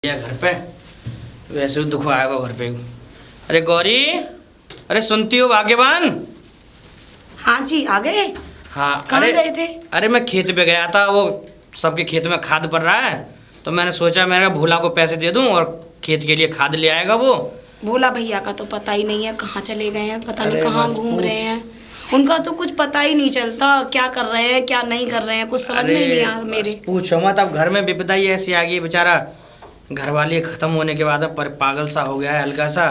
या घर पे वैसे भी दुख आएगा घर पे। अरे गौरी, अरे सुनती हो भाग्यवान? हाँ जी, आ गए। हाँ, कहाँ अरे गए थे? अरे मैं खेत पे गया था, वो सबके खेत में खाद पड़ रहा है तो मैंने सोचा मैंने भोला को पैसे दे दूं और खेत के लिए खाद ले आएगा वो। भोला भैया का तो पता ही नहीं है, कहाँ चले गए हैं, पता नहीं अरे कहाँ बस घूम पूछ। रहे हैं। उनका तो कुछ पता ही नहीं चलता, क्या कर रहे हैं क्या नहीं कर रहे हैं, कुछ समझ में ही नहीं आ बस मेरे। पूछो मत, अब घर में विपदा ही ऐसी आ गई, बेचारा घर वाली खत्म होने के बाद पर पागल सा हो गया है हल्का सा।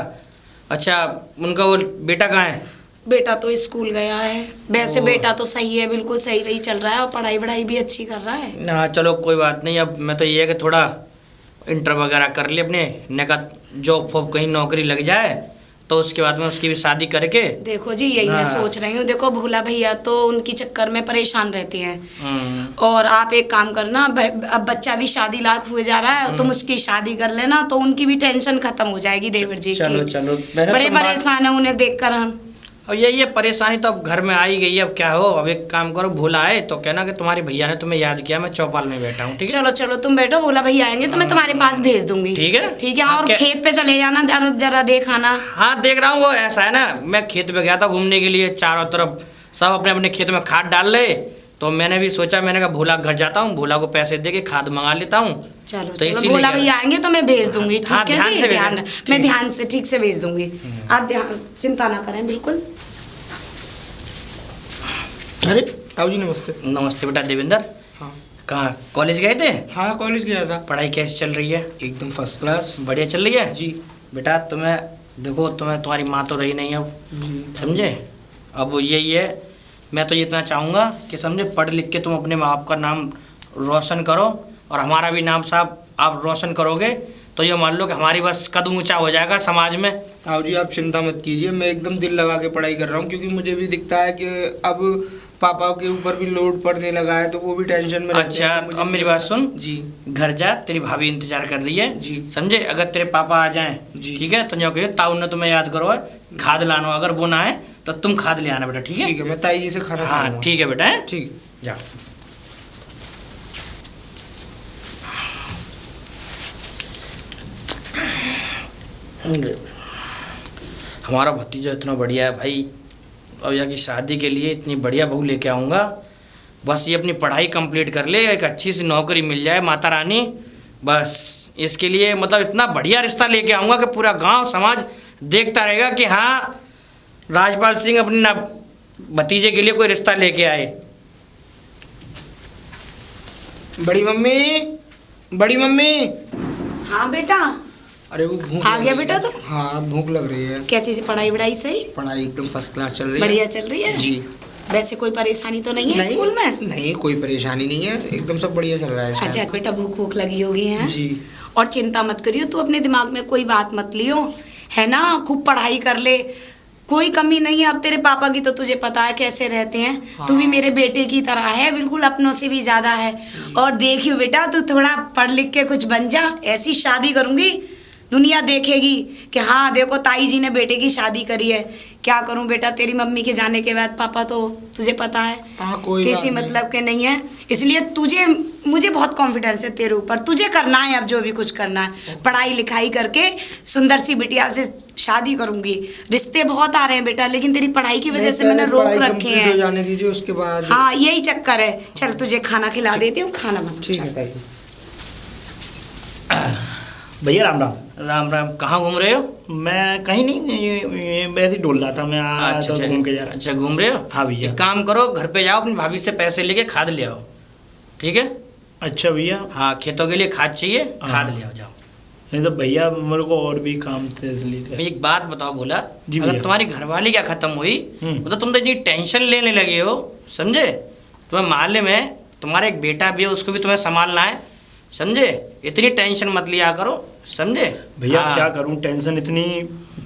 अच्छा, उनका वो बेटा कहाँ है? बेटा तो स्कूल गया है। वैसे ओ। बेटा तो सही है, बिल्कुल सही वही चल रहा है और पढ़ाई वढ़ाई भी अच्छी कर रहा है। हाँ चलो कोई बात नहीं। अब मैं तो ये है कि थोड़ा इंटर वगैरह कर ले अपने, ने का जॉब फॉब कहीं नौकरी लग जाए तो उसके बाद में उसकी भी शादी करके। देखो जी, यही मैं हाँ। सोच रही हूँ। देखो भोला भैया तो उनकी चक्कर में परेशान रहते हैं हम्म। और आप एक काम करना, अब बच्चा भी शादी लायक हुए जा रहा है, तुम उसकी शादी कर लेना तो उनकी भी टेंशन खत्म हो जाएगी देवर जी चलो की। चलो, बड़े परेशान है उन्हें देखकर हम। अब ये परेशानी तो अब घर में आ ही गई है, अब क्या हो। अब एक काम करो, भोला आए तो कहना कि तुम्हारी भैया ने तुम्हें याद किया, मैं चौपाल में बैठा हूँ, ठीक है? चलो चलो तुम बैठो, भोला भैया आएंगे तो मैं तुम्हारे पास भेज दूंगी। ठीक है? ठीक है। हाँ, और क्या- खेत पे चले जाना, जरा देख आना। हाँ देख रहा हूँ। वो ऐसा है ना, मैं खेत पे गया था घूमने के लिए, चारों तरफ सब अपने अपने खेत में खाद डाल रहे, तो मैंने भी सोचा, मैंने कहा भोला घर जाता हूँ, भोला को पैसे दे के खाद मंगा लेता हूँ। चलो तो चलो, इसीलिए भोला क्या- भैया आएंगे तो मैं भेज दूंगी। हाँ, ठीक है ध्यान जी, से भेजना। ध्यान ठीक मैं है। ध्यान से ठीक से भेज दूंगी। आप ध्यान चिंता ना करें बिल्कुल। अरे ताऊ जी नमस्ते। नमस्ते बेटा देवेंद्र। हाँ कहाँ कॉलेज गए थे? हाँ, कॉलेज गया था। पढ़ाई कैसी चल रही है? एकदम फर्स्ट क्लास। बढ़िया चल रही है जी बेटा। तुम्हें देखो, तुम्हारी माँ तो रही नहीं अब, जी समझे? अब यही है, मैं तो ये इतना चाहूँगा कि समझे पढ़ लिख के तुम अपने माँ बाप का नाम रोशन करो और हमारा भी नाम साहब आप रोशन करोगे तो ये मान लो कि हमारी बस कदम ऊंचा हो जाएगा समाज में। ताऊ जी आप चिंता मत कीजिए, मैं एकदम दिल लगा के पढ़ाई कर रहा हूँ, क्योंकि मुझे भी दिखता है कि अब पापा के ऊपर भी लोड पड़ने लगा है तो वो भी टेंशन में रहते अच्छा, हैं, तो तो मुझे अब भी मेरी बात सुन, जी घर जा, तेरी भाभी इंतजार कर रही है जी। समझे? अगर तेरे पापा आ जाएं जी। ठीक है तो जो कहिए ताऊ ने तुम्हें याद करो खाद लाना, अगर वो ना आए तो तुम खाद ले आना बेटा, ठीक है? ठीक है, मैं ताई जी से खाना हाँ खाऊंगा। ठीक है बेटा, हैं? ठीक। जाओ। हमारा भतीजा इतना बढ़िया है भाई, अब यहाँ की शादी के लिए इतनी बढ़िया बहू लेके आऊँगा। बस ये अपनी पढ़ाई कंप्लीट कर ले, एक अच्छी सी नौकरी मिल जाए माता रानी, बस इसके लिए मतलब इतना बढ़िया रिश्ता लेके आऊँगा कि पूरा गांव समाज देखता रहेगा कि हाँ राजपाल सिंह अपने ना भतीजे के लिए कोई रिश्ता लेके आए। बड़ी मम्मी, बड़ी मम्मी। हाँ बेटा, अरे वो भूख आ लग गया रही बेटा है। तो? हाँ भूख लग रही है। कैसी सी पढ़ाई वढ़ाई सही? पढ़ाई एकदम फर्स्ट क्लास चल रही है। बढ़िया चल रही है जी। वैसे कोई परेशानी तो नहीं है नहीं स्कूल में? नहीं, कोई परेशानी नहीं है, एकदम सब बढ़िया चल रहा है इस अच्छा टाइम। बेटा, भूख भूख लगी होगी है? जी। और चिंता मत करियो, तू अपने दिमाग में कोई बात मत लियो, है ना? खूब पढ़ाई कर ले, कोई कमी नहीं है। अब तेरे पापा की तो तुझे पता है कैसे रहते हैं। हाँ। तू भी मेरे बेटे की तरह है, बिल्कुल अपनों से भी ज्यादा है। और देखियो बेटा, तू थोड़ा पढ़ लिख के कुछ बन जा, ऐसी शादी करूंगी दुनिया देखेगी कि हाँ देखो ताई जी ने बेटे की शादी करी है। क्या करूं बेटा, तेरी मम्मी के जाने के बाद पापा तो तुझे पता है हाँ, कोई बात किसी नहीं। मतलब के नहीं है। इसलिए मुझे बहुत कॉन्फिडेंस है तेरे ऊपर, तुझे करना है अब जो भी कुछ करना है। पढ़ाई लिखाई करके सुंदर सी बिटिया से शादी करूंगी। रिश्ते बहुत आ रहे हैं बेटा, लेकिन तेरी पढ़ाई की वजह से मैंने रोक रखे कंप्लीट हो हैं। जाने दीजिए, उसके बाद। हाँ यही चक्कर है। चल तुझे खाना खिला देती हूँ, खाना बना। ठीक है ताई। भैया राम राम। राम राम। कहाँ घूम रहे हो? मैं कहीं नहीं, ये वैसे ही डोल रहा था, मैं आया तो घूम के जा रहा। अच्छा घूम रहे हो? हाँ भैया। एक काम करो, घर पे जाओ, अपनी भाभी से पैसे लेके खाद ले आओ, ठीक है? अच्छा भैया। हाँ खेतों के लिए खाद चाहिए, हाँ। खाद ले आओ जाओ। नहीं तो भैया मेरे को और भी काम थे इसलिए। एक बात बताओ भोला, जी अगर भैया। तुम्हारी घरवाली क्या खत्म हुई हम्म। तो तुम तो इतनी टेंशन लेने लगे हो, समझे? तुम्हें मालूम है तुम्हारा एक बेटा भी है, उसको भी तुम्हें संभालना है, समझे? इतनी टेंशन मत लिया करो, समझे? भैया हाँ। क्या करूं, टेंशन इतनी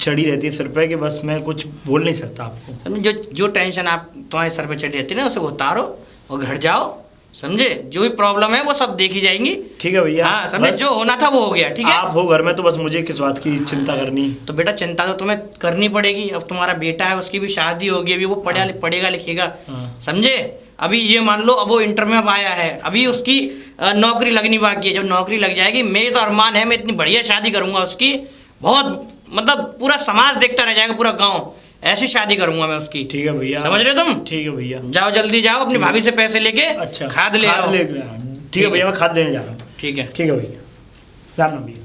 चढ़ी रहती है सिर पे कि बस मैं कुछ बोल नहीं सकता आपको। समझे? जो टेंशन आप तुम्हारे सर पे चढ़ी रहती है ना, उसे उतारो और घर जाओ, समझे? जो भी प्रॉब्लम है वो सब देखी जाएंगी। ठीक है भैया। हाँ समझे, बस जो होना था वो हो गया, ठीक है? आप हो घर में तो बस मुझे किस बात की चिंता करनी। तो बेटा चिंता तो तुम्हें करनी पड़ेगी, अब तुम्हारा बेटा है उसकी भी शादी होगी, अभी वो पढ़ेगा लिखेगा, हाँ। समझे? अभी ये मान लो अब वो इंटर में अब आया है, अभी उसकी नौकरी लगनी बाकी है। जब नौकरी लग जाएगी, मेरे तो अरमान है मैं इतनी बढ़िया शादी करूँगा उसकी, बहुत मतलब पूरा समाज देखता रह जाएगा, पूरा गाँव, ऐसी शादी करूँगा मैं उसकी। ठीक है भैया, समझ रहे हो तुम? ठीक है भैया, जाओ जल्दी जाओ, अपनी भाभी से पैसे लेके अच्छा खाद ले आओ। ठीक है भैया, मैं खाद लेने जा रहा हूँ। ठीक है भैया, राम राम भैया।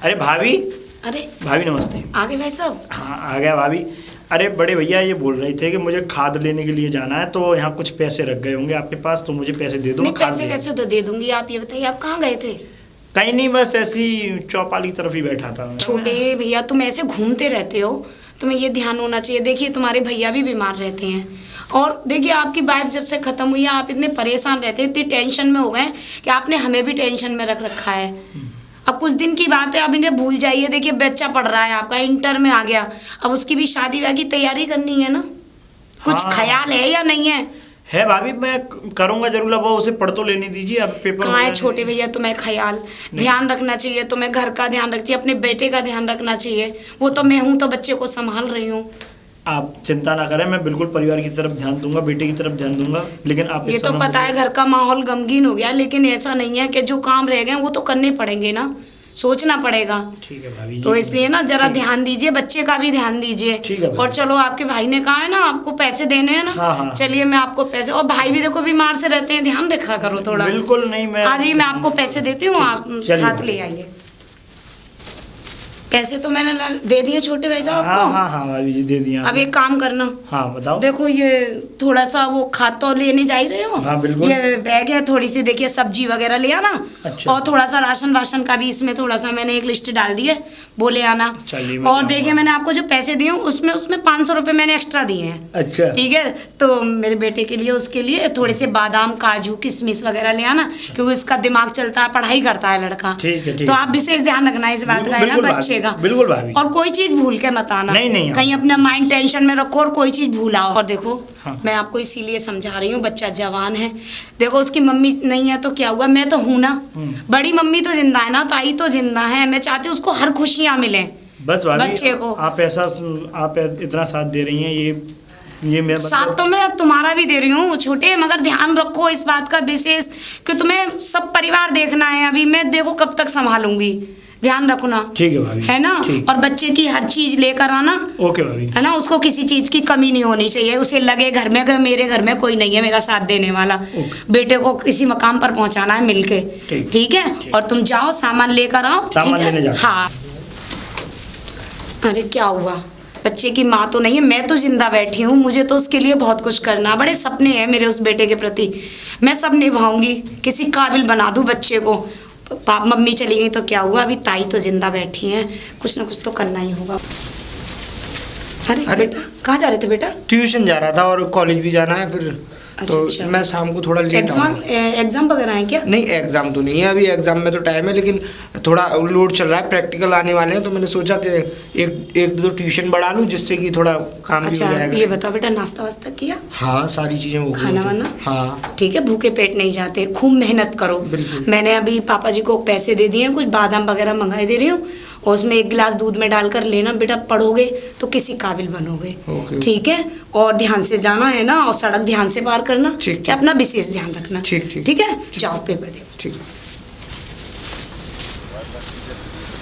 अरे भाभी, अरे भाभी नमस्ते। आगे भाई साहब। हाँ आ गया भाभी। अरे बड़े भैया ये बोल रहे थे कि मुझे खाद लेने के लिए जाना है, तो यहाँ कुछ पैसे रख गए होंगे आपके पास, तो मुझे पैसे दे दो। नहीं, पैसे तो दे दूंगी। आप ये बताइए आप कहाँ गए थे? कहीं नहीं, बस ऐसी चौपाल की तरफ ही बैठा था मैं। छोटे भैया तुम ऐसे घूमते रहते हो, तुम्हें ये ध्यान होना चाहिए। देखिए तुम्हारे भैया भी बीमार रहते हैं, और देखिए आपकी वाइफ जब से ख़त्म हुई है आप इतने परेशान रहते हैं, इतनी टेंशन में हो गए कि आपने हमें भी टेंशन में रख रखा है। अब कुछ दिन की बात है, अब इन्हें भूल जाइए। देखिए बच्चा पढ़ रहा है आपका, इंटर में आ गया, अब उसकी भी शादी ब्याह की तैयारी करनी है ना। कुछ हाँ। ख्याल है या नहीं है? है भाभी, मैं करूँगा जरूर। अब वो उसे पढ़ तो लेने दीजिए, अब पेपर कहाँ है छोटे भैया, तुम्हें ख्याल ध्यान रखना चाहिए, तुम्हें घर का ध्यान रखना चाहिए, अपने बेटे का ध्यान रखना चाहिए। वो तो मैं हूँ तो बच्चे को संभाल रही हूँ। आप चिंता ना करें, मैं बिल्कुल परिवार की तरफ ध्यान दूंगा, बेटे की तरफ ध्यान दूंगा। लेकिन आप ये इस तो समय पता है घर का माहौल गमगीन हो गया, लेकिन ऐसा नहीं है कि जो काम रह गए वो तो करने पड़ेंगे ना, सोचना पड़ेगा। ठीक है भाभी जी। तो इसलिए ना जरा ध्यान दीजिए, बच्चे का भी ध्यान दीजिए। ठीक है भाई। और चलो आपके भाई ने कहा है ना आपको पैसे देने हैं ना, हाँ, हाँ। चलिए मैं आपको पैसे, और भाई भी देखो बीमार से रहते हैं, ध्यान रखा करो थोड़ा। बिल्कुल नहीं, मैं आज ही मैं आपको पैसे देती हूँ, आप चलिए। हाथ ले आइए। पैसे तो मैंने दे दिए छोटे भाई साहब हाँ आपको। हाँ हाँ भाभी जी दे दिया। अब एक काम करना, हाँ बताओ। देखो ये थोड़ा सा वो खाद तो लेने जा ही रहे हो। हाँ, बिल्कुल। ये बैग है, थोड़ी सी देखिए सब्जी वगैरह ले आना। अच्छा। और थोड़ा सा राशन वाशन का भी इसमें थोड़ा सा मैंने एक लिस्ट डाल दी है, वो ले आना। चलिए, मैं और जाऊँगा। देखिए मैंने आपको जो पैसे दिए उसमें 500 रुपये मैंने एक्स्ट्रा दिए हैं। अच्छा ठीक है, तो मेरे बेटे के लिए उसके लिए थोड़े से बादाम काजू किशमिश वगैरह ले आना, क्योंकि उसका दिमाग चलता है, पढ़ाई करता है लड़का। ठीक है, ठीक तो है। आप विशेष ध्यान रखना इस बात का, है ना, बिल्कुल बच्चे का। भाभी, बिल्कुल भाभी। और कोई चीज भूल के मत आना। नहीं, कहीं अपना माइंड टेंशन में रखो और कोई चीज भूलाओ। और देखो हाँ। मैं आपको इसीलिए समझा रही हूँ, बच्चा जवान है, देखो उसकी मम्मी नहीं है तो क्या हुआ, मैं तो हूँ ना। बड़ी मम्मी तो जिंदा है ना, ताई तो जिंदा है, मैं चाहती हूँ उसको हर खुशियाँ मिले बस भाभी, बच्चे को। आप इतना साथ दे रही हैं, ये मैं साथ तो मैं तुम्हारा भी दे रही हूँ छोटे, मगर ध्यान रखो इस बात का विशेष कि तुम्हें सब परिवार देखना है। अभी मैं देखो कब तक संभालूंगी, ध्यान रखना। ठीक है भाभी, है ना। ठीक। और बच्चे की हर चीज लेकर आना, ओके भाभी। है ना, उसको किसी चीज की कमी नहीं होनी चाहिए, उसे लगे घर में कि मेरे घर में कोई नहीं है मेरा साथ देने वाला। बेटे को किसी मकाम पर पहुंचाना है मिलके। ठीक है, और तुम जाओ सामान लेकर आओ। सामान ठीक है? लेने जाओ। हाँ। अरे क्या हुआ, बच्चे की माँ तो नहीं है, मैं तो जिंदा बैठी हूँ, मुझे तो उसके लिए बहुत कुछ करना, बड़े सपने हैं मेरे उस बेटे के प्रति, मैं सब निभाऊंगी, किसी काबिल बना दूँ बच्चे को। पाप मम्मी चली गई तो क्या हुआ, अभी ताई तो जिंदा बैठी हैं, कुछ ना कुछ तो करना ही होगा। अरे बेटा कहाँ जा रहे थे बेटा? ट्यूशन जा रहा था और कॉलेज भी जाना है फिर। अच्छा, तो अच्छा। मैं शाम को थोड़ा लेट आऊंगा। एग्जाम वगैरह है क्या? नहीं एग्जाम तो नहीं है अभी, एग्जाम में तो टाइम है, लेकिन थोड़ा लोड चल रहा है, प्रैक्टिकल आने वाले हैं, तो मैंने सोचा कि एक दो ट्यूशन बढ़ा लूँ जिससे कि थोड़ा काम भी अच्छा हो जाएगा। ये बताओ बेटा, नाश्ता वास्ता किया? हाँ सारी चीज़ें हो गई। खाना वाना? हाँ ठीक है, भूखे पेट नहीं जाते, खूब मेहनत करो। बिल्कुल। मैंने अभी पापा जी को पैसे दे दिए हैं, कुछ बादाम वगैरह मंगाए दे रही हूँ, और उसमें 1 गिलास दूध में डालकर लेना बेटा, पढ़ोगे तो किसी काबिल बनोगे। ओके। ठीक है, और ध्यान से जाना है ना, और सड़क ध्यान से पार करना। ठीक। अपना विशेष ध्यान रखना। ठीक, ठीक। ठीक है, जाओ पेपर दो। ठीक।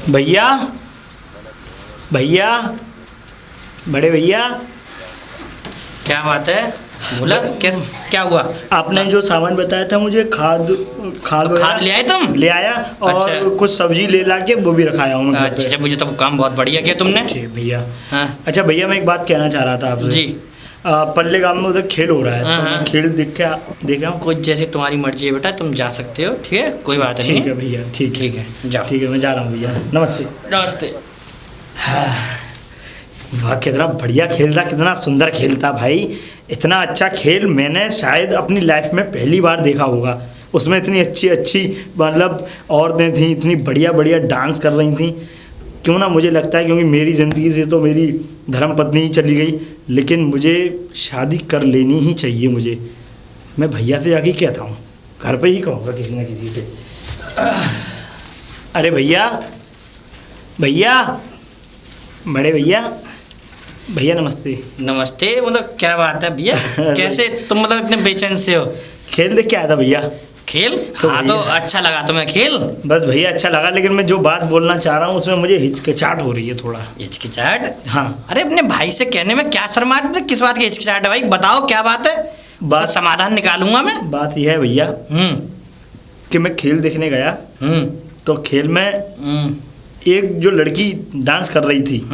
भैया, भैया, बड़े भैया, क्या बात है, बोला क्या हुआ? आपने जो सामान बताया था मुझे, खाद खाद ले आए तुम? ले आया, और अच्छा। कुछ सब्जी ले ला के वो भी रखाया हूँ मैं घर पे। अच्छा, मुझे तो काम बहुत बढ़िया किया तुमने। ठीक भैया। हाँ अच्छा भैया, मैं एक बात कहना चाह रहा था आपसे। जी। पल्ले गांव में उधर खेल हो रहा है, हाँ, तो हाँ। मैं खेल देखे आऊँ। कुछ जैसे तुम्हारी मर्जी है बेटा, तुम जा सकते हो, ठीक है, कोई बात नहीं। ठीक है भैया, ठीक ठीक है, जाओ। ठीक है, मैं जा रहा हूँ भैया, नमस्ते। नमस्ते। वाह, कितना बढ़िया खेल था, कितना सुंदर खेल था भाई। इतना अच्छा खेल मैंने शायद अपनी लाइफ में पहली बार देखा होगा। उसमें इतनी अच्छी अच्छी मतलब औरतें थीं, इतनी बढ़िया बढ़िया डांस कर रही थीं। क्यों ना, मुझे लगता है क्योंकि मेरी ज़िंदगी से तो मेरी धर्मपत्नी ही चली गई, लेकिन मुझे शादी कर लेनी ही चाहिए मुझे। मैं भैया से जाके कहता हूँ, घर पे ही कहूँगा किसी ना किसी से। अरे भैया, भैया, बड़े भैया, भैया नमस्ते। नमस्ते, मतलब क्या बात है भैया, कैसे तुम मतलब इतने बेचैन से हो? खेल देख के आया था भैया। खेल? तो हाँ तो अच्छा लगा तुम्हें खेल? बस भैया अच्छा लगा, लेकिन मैं जो बात बोलना चाह रहा हूँ उसमें मुझे हिचकिचाहट हो रही है थोड़ा। हिचकिचाहट? हाँ। अरे अपने भाई से कहने में क्या शर्मा, किस बात की हिचकिचाहट है भाई? बताओ क्या बात है, बात समाधान निकालूंगा मैं। बात यह है भैया कि मैं खेल देखने गया, तो खेल में एक जो लड़की डांस कर रही थी,